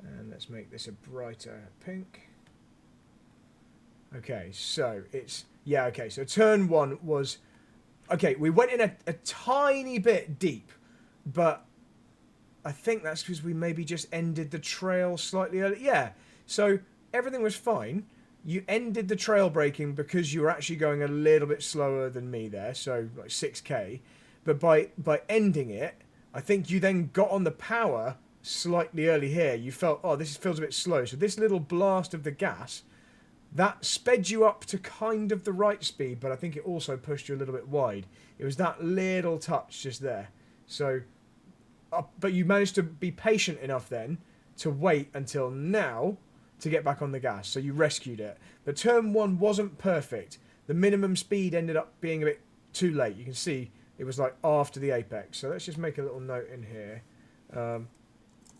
And let's make this a brighter pink. Okay, so it's... Yeah, okay, so turn 1 was... Okay, we went in a tiny bit deep, but I think that's because we maybe just ended the trail slightly early. Yeah, so everything was fine. You ended the trail braking because you were actually going a little bit slower than me there, so like 6k. But by ending it, I think you then got on the power slightly early here. You felt, oh, this feels a bit slow. So this little blast of the gas, that sped you up to kind of the right speed, but I think it also pushed you a little bit wide. It was that little touch just there. So, but you managed to be patient enough then to wait until now to get back on the gas. So you rescued it. But turn 1 wasn't perfect. The minimum speed ended up being a bit too late. You can see it was like after the apex. So let's just make a little note in here.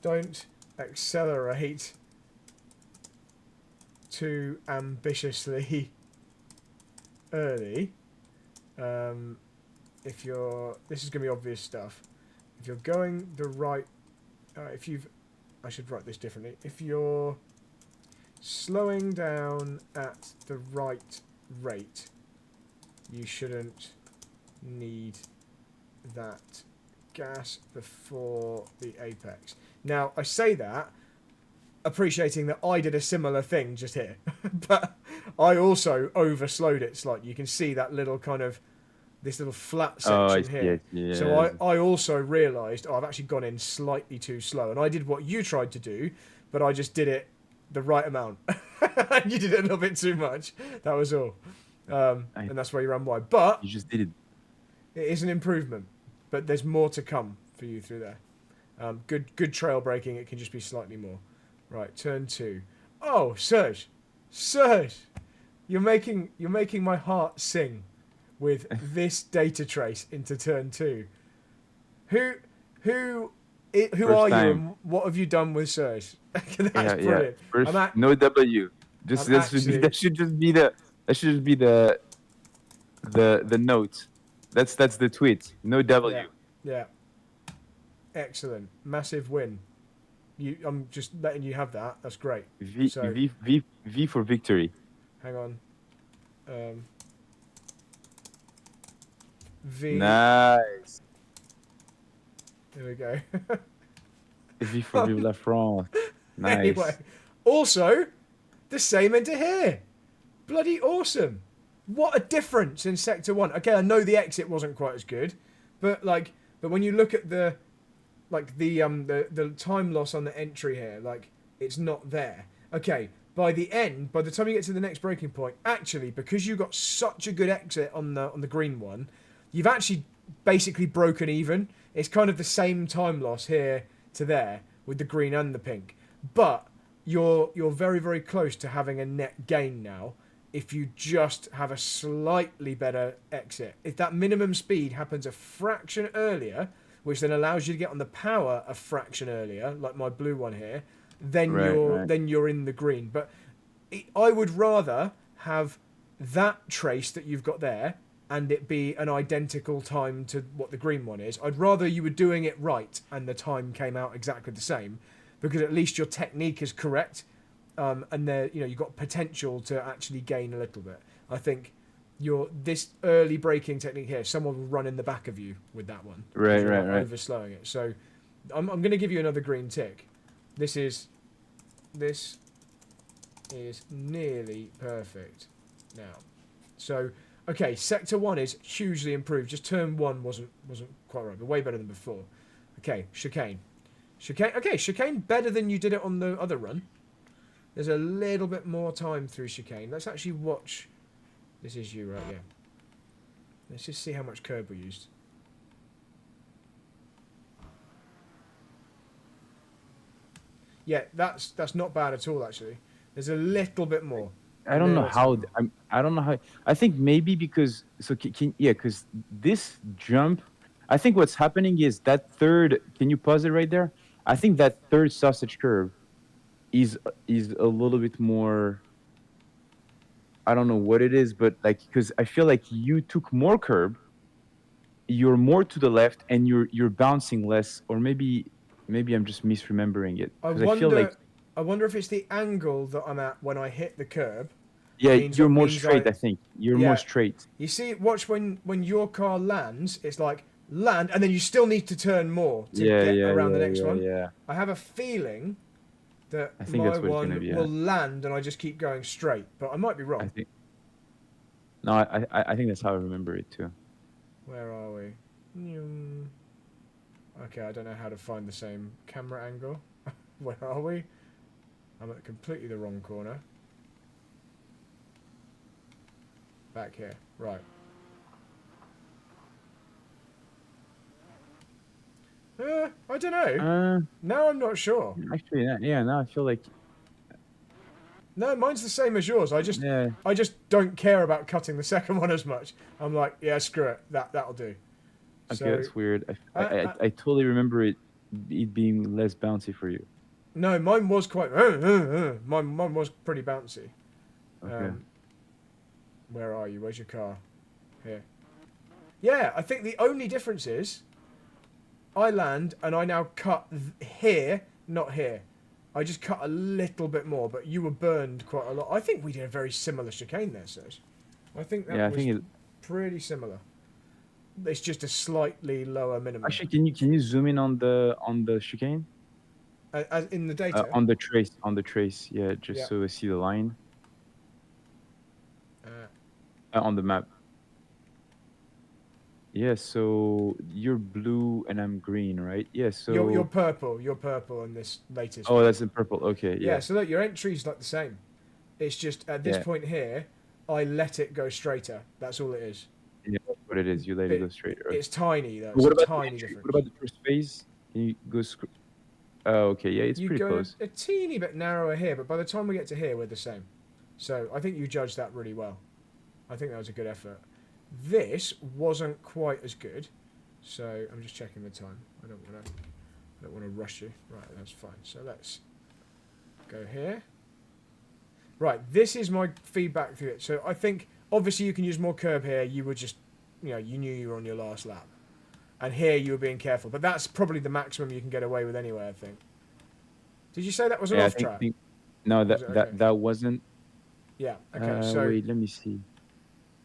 Don't accelerate too ambitiously early. If you're... This is going to be obvious stuff. If you're going the right... if you've I should write this differently. If you're slowing down at the right rate, you shouldn't need that gas before the apex. Now, I say that appreciating that I did a similar thing just here, but I also overslowed it slightly. You can see that little kind of this little flat section here. Yeah. So I also realised, I've actually gone in slightly too slow, and I did what you tried to do, but I just did it the right amount. You did it a little bit too much. That was all, and that's where you ran wide. But You just did it. it is an improvement, but there's more to come for you through there. Good trail braking. It can just be slightly more. Right, turn 2. Oh, Serge, you're making my heart sing with this data trace into turn 2. Who are you and what have you done with Serge? That's brilliant. First, no W. That should just be the note. That's the tweet. No W. Yeah. Excellent. Massive win. I'm just letting you have that. That's great. V for victory. Hang on. V. Nice. There we go. V for Vive la France. Nice. Anyway, also, the same into here. Bloody awesome. What a difference in Sector 1. Okay, I know the exit wasn't quite as good, but when you look at the time loss on the entry here, like, it's not there. Okay, by the time you get to the next breaking point, actually, because you got such a good exit on the green one, you've actually basically broken even. It's kind of the same time loss here to there with the green and the pink, but you're very, very close to having a net gain now if you just have a slightly better exit. If that minimum speed happens a fraction earlier, which then allows you to get on the power a fraction earlier, like my blue one here, then you're in the green. But I would rather have that trace that you've got there and it be an identical time to what the green one is. I'd rather you were doing it right and the time came out exactly the same, because at least your technique is correct, and there, you've got potential to actually gain a little bit. I think this early braking technique here, someone will run in the back of you with that one. Right. Overslowing it. So I'm going to give you another green tick. This is nearly perfect now. So, okay, Sector 1 is hugely improved. Just turn 1 wasn't quite right, but way better than before. Okay, chicane. Okay, chicane better than you did it on the other run. There's a little bit more time through chicane. Let's actually watch. This is you, right? Yeah. Let's just see how much curb we used. Yeah, that's not bad at all, actually. There's a little bit more. I don't know how. I think maybe because because this jump. I think what's happening is that third. Can you pause it right there? I think that third sausage curve is a little bit more. I don't know what it is, but because I feel like you took more curb, you're more to the left, and you're bouncing less, or maybe I'm just misremembering it. I wonder if it's the angle that I'm at when I hit the curb. Yeah, you're more straight. I think you're more straight. You see, watch when your car lands, it's like land, and then you still need to turn more to get around the next one. Yeah. I have a feeling that I think my that's what one it's gonna be, will land, and I just keep going straight, but I might be wrong. I think that's how I remember it too. Where are we? Okay, I don't know how to find the same camera angle. Where are we? I'm at completely the wrong corner. Back here. Right. I don't know. Now I'm not sure. Actually, now I feel like... No, mine's the same as yours. I just don't care about cutting the second one as much. I'm like, yeah, screw it. That'll do. Okay, So, that's weird. I totally remember it being less bouncy for you. No, mine was quite... Mine was pretty bouncy. Okay. Where are you? Where's your car? Here. Yeah, I think the only difference is I land and I now cut here, not here. I just cut a little bit more, but you were burned quite a lot. I think we did a very similar chicane there, Serge. I think that Yeah, I was think it. pretty similar. It's just a slightly lower minimum. Actually, can you zoom in on the chicane? As in the data, On the trace, yeah, just yeah. so I see the line Uh, on the map. Yeah, so you're blue and I'm green, right? Yeah, you're so purple. You're purple on this latest oh, one. that's in purple. Okay, Yeah. yeah, So look, your entry's like the same. It's just at this yeah, point here, I let it go straighter. That's all it is. yeah. That's what it is. You let it But go straight. Okay. it's tiny though. But It's what a about the tiny entry? What difference. about the first phase? Can you go? Oh, okay, yeah, it's You pretty go close. a teeny bit narrower here, but by the time we get to here, we're the same. So I think you judged that really well. I think that was a good effort. This wasn't quite as good, so I'm just checking the time. I don't want to rush you. Right, that's fine. So let's go here. Right, this is my feedback through it. So I think obviously you can use more curb here. You were just, you knew you were on your last lap, and here you were being careful. But that's probably the maximum you can get away with anyway. I think. Did you say that was an Yeah, I off think, track? no, Or was it okay? that wasn't. Yeah. Okay. So Wait, let me see.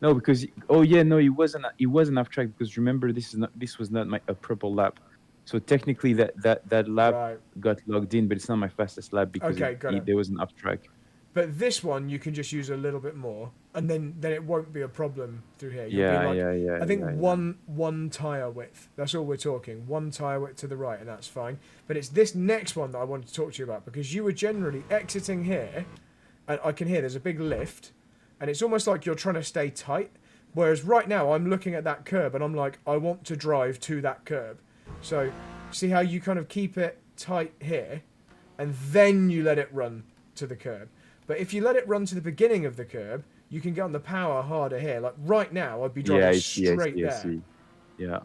No, because oh yeah, no, it wasn't off track because remember this was not a purple lap, so technically that lap right. got logged in, but it's not my fastest lap because Okay. Got it. there was an off track. But this one you can just use a little bit more, and then it won't be a problem through here. You'll be Yeah, like, yeah, yeah, I think yeah, yeah. one tire width. That's all we're talking. One tire width to the right, and that's fine. But it's this next one that I wanted to talk to you about because you were generally exiting here, and I can hear there's a big lift, and it's almost like you're trying to stay tight. Whereas right now I'm looking at that curb and I'm like, I want to drive to that curb. So see how you kind of keep it tight here, and then you let it run to the curb. But if you let it run to the beginning of the curb, you can get on the power harder here. Like right now, I'd be Yeah, driving I see, I straight see, I there. see. Yeah,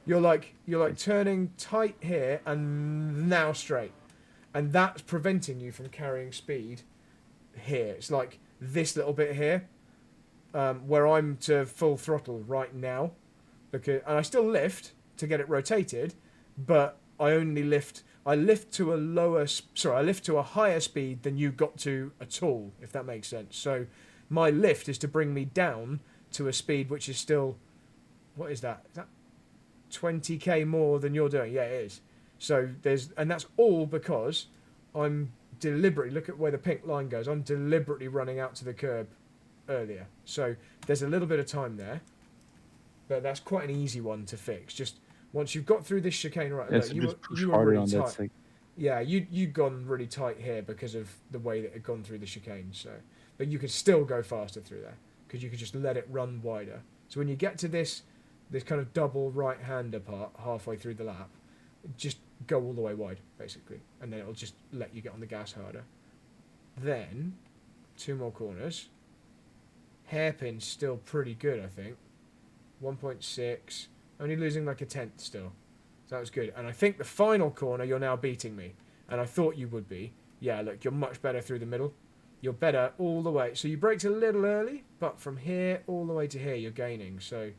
You're like I see. turning tight here and now straight, and that's preventing you from carrying speed here. It's like this little bit here, where I'm to full throttle right now, and I still lift to get it rotated, but I lift to a I lift to a higher speed than you got to at all, if that makes sense. So my lift is to bring me down to a speed which is still, what is that? Is that 20k more than you're doing? Yeah, it is. So and that's all because I'm deliberately, look at where the pink line goes, I'm deliberately running out to the curb earlier. So there's a little bit of time there, but that's quite an easy one to fix. Just once you've got through this chicane, right? Yeah, Look, so just push you were harder really on that tight. side. Yeah, you'd gone really tight here because of the way that it had gone through the chicane. So, but you could still go faster through there because you could just let it run wider. So when you get to this kind of double right-hander part halfway through the lap, just go all the way wide basically, and then it'll just let you get on the gas harder. Then, two more corners. Hairpin's still pretty good, I think. 1.6, only losing like a tenth still. So that was good. And I think the final corner, you're now beating me. And I thought you would be. Yeah, look, you're much better through the middle. You're better all the way. So you braked a little early, but from here all the way to here, you're gaining. So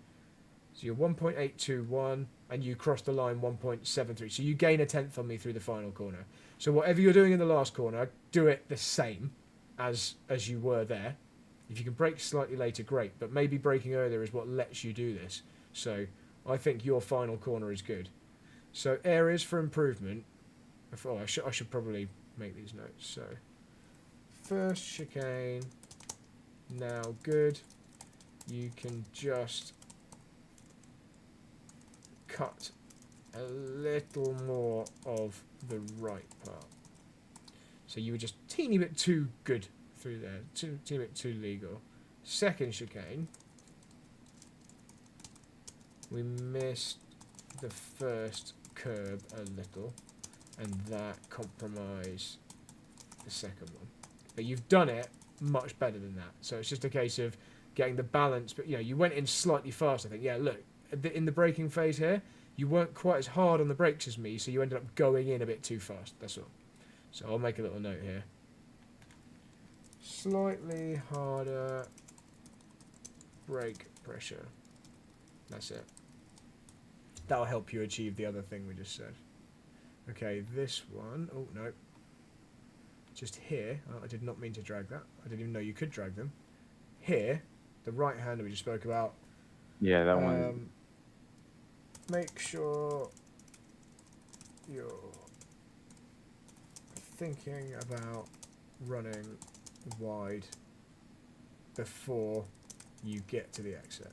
you're 1.821, and you cross the line 1.73. So you gain a tenth on me through the final corner. So whatever you're doing in the last corner, do it the same as you were there. If you can brake slightly later, great. But maybe braking earlier is what lets you do this. So I think your final corner is good. So areas for improvement. Oh, I should probably make these notes. So first chicane, now good. You can just cut a little more of the right part. So you were just a teeny bit too good through there, teeny bit too legal. Second chicane, we missed the first curb a little, and that compromised the second one. But you've done it much better than that. So it's just a case of getting the balance. But you went in slightly fast, I think. Yeah, look, in the braking phase here, you weren't quite as hard on the brakes as me, so you ended up going in a bit too fast. That's all. So I'll make a little note here. Slightly harder brake pressure. That's it. That'll help you achieve the other thing we just said. Okay, this one. Oh, no. just here. Oh, I did not mean to drag that. I didn't even know you could drag them. Here, the right hand we just spoke about. Yeah, that one is. Make sure you're thinking about running wide before you get to the exit.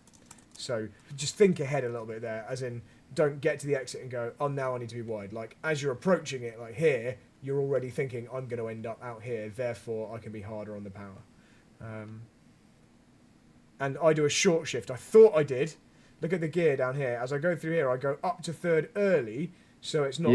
So just think ahead a little bit there, as in don't get to the exit and go, oh, now I need to be wide. Like as you're approaching it, like here, you're already thinking I'm going to end up out here, therefore I can be harder on the power. And I do a short shift. I thought I did. Look at the gear down here. As I go through here, I go up to third early, so it's not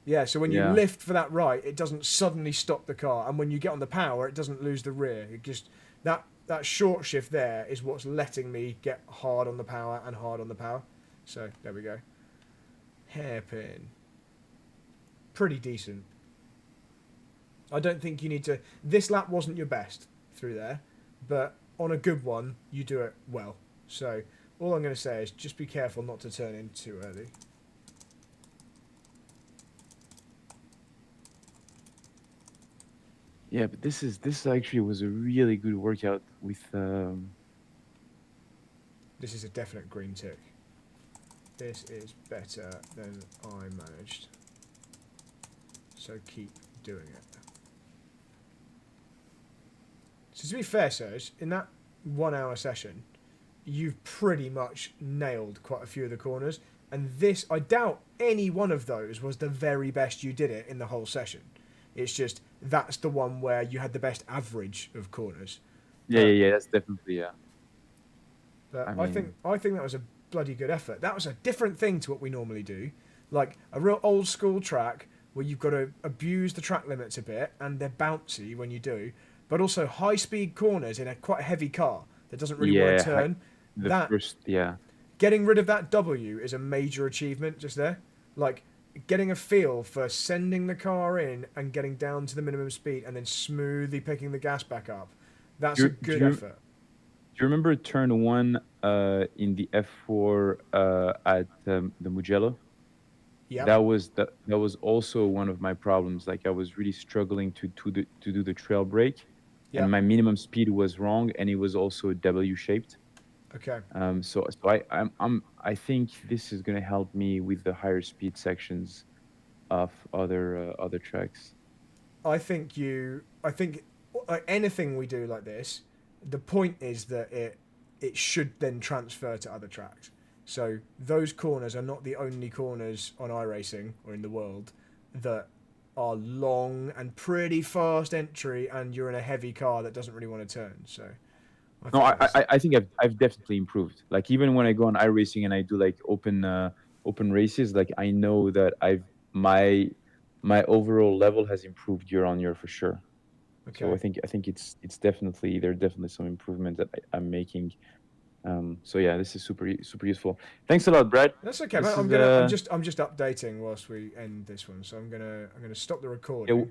yeah, so when you lift for that right, it doesn't suddenly stop the car, and when you get on the power, it doesn't lose the rear. It just that short shift there is what's letting me get hard on the power and hard on the power. So there we go. Hairpin. Pretty decent. I don't think you need to... This lap wasn't your best through there, but on a good one, you do it well. So all I'm going to say is just be careful not to turn in too early. Yeah, but this actually was a really good workout with. This is a definite green tick. This is better than I managed. So keep doing it. So to be fair, Serge, in that 1 hour session, you've pretty much nailed quite a few of the corners. And this, I doubt any one of those was the very best you did it in the whole session. It's just, that's the one where you had the best average of corners. Yeah, that's definitely, yeah. But I think that was a bloody good effort. That was a different thing to what we normally do. Like a real old school track where you've got to abuse the track limits a bit and they're bouncy when you do, but also high speed corners in a quite heavy car that doesn't really want to turn. Getting rid of that W is a major achievement just there. Like getting a feel for sending the car in and getting down to the minimum speed and then smoothly picking the gas back up. That's a good effort. Do you remember turn 1 in the F4 at the Mugello? Yeah. That was also one of my problems. Like I was really struggling to do the trail brake, and my minimum speed was wrong, and it was also W shaped. Okay. So I think this is gonna help me with the higher speed sections of other tracks. I think anything we do like this, the point is that it should then transfer to other tracks. So those corners are not the only corners on iRacing or in the world that are long and pretty fast entry, and you're in a heavy car that doesn't really want to turn. So I think I've definitely improved. Like even when I go on iRacing and I do like open races, like I know that my overall level has improved year on year for sure. Okay. So I think it's definitely there are definitely some improvements that I'm making. So yeah, this is super useful. Thanks a lot, Brad. That's okay, man. I'm just updating whilst we end this one. So I'm gonna stop the recording.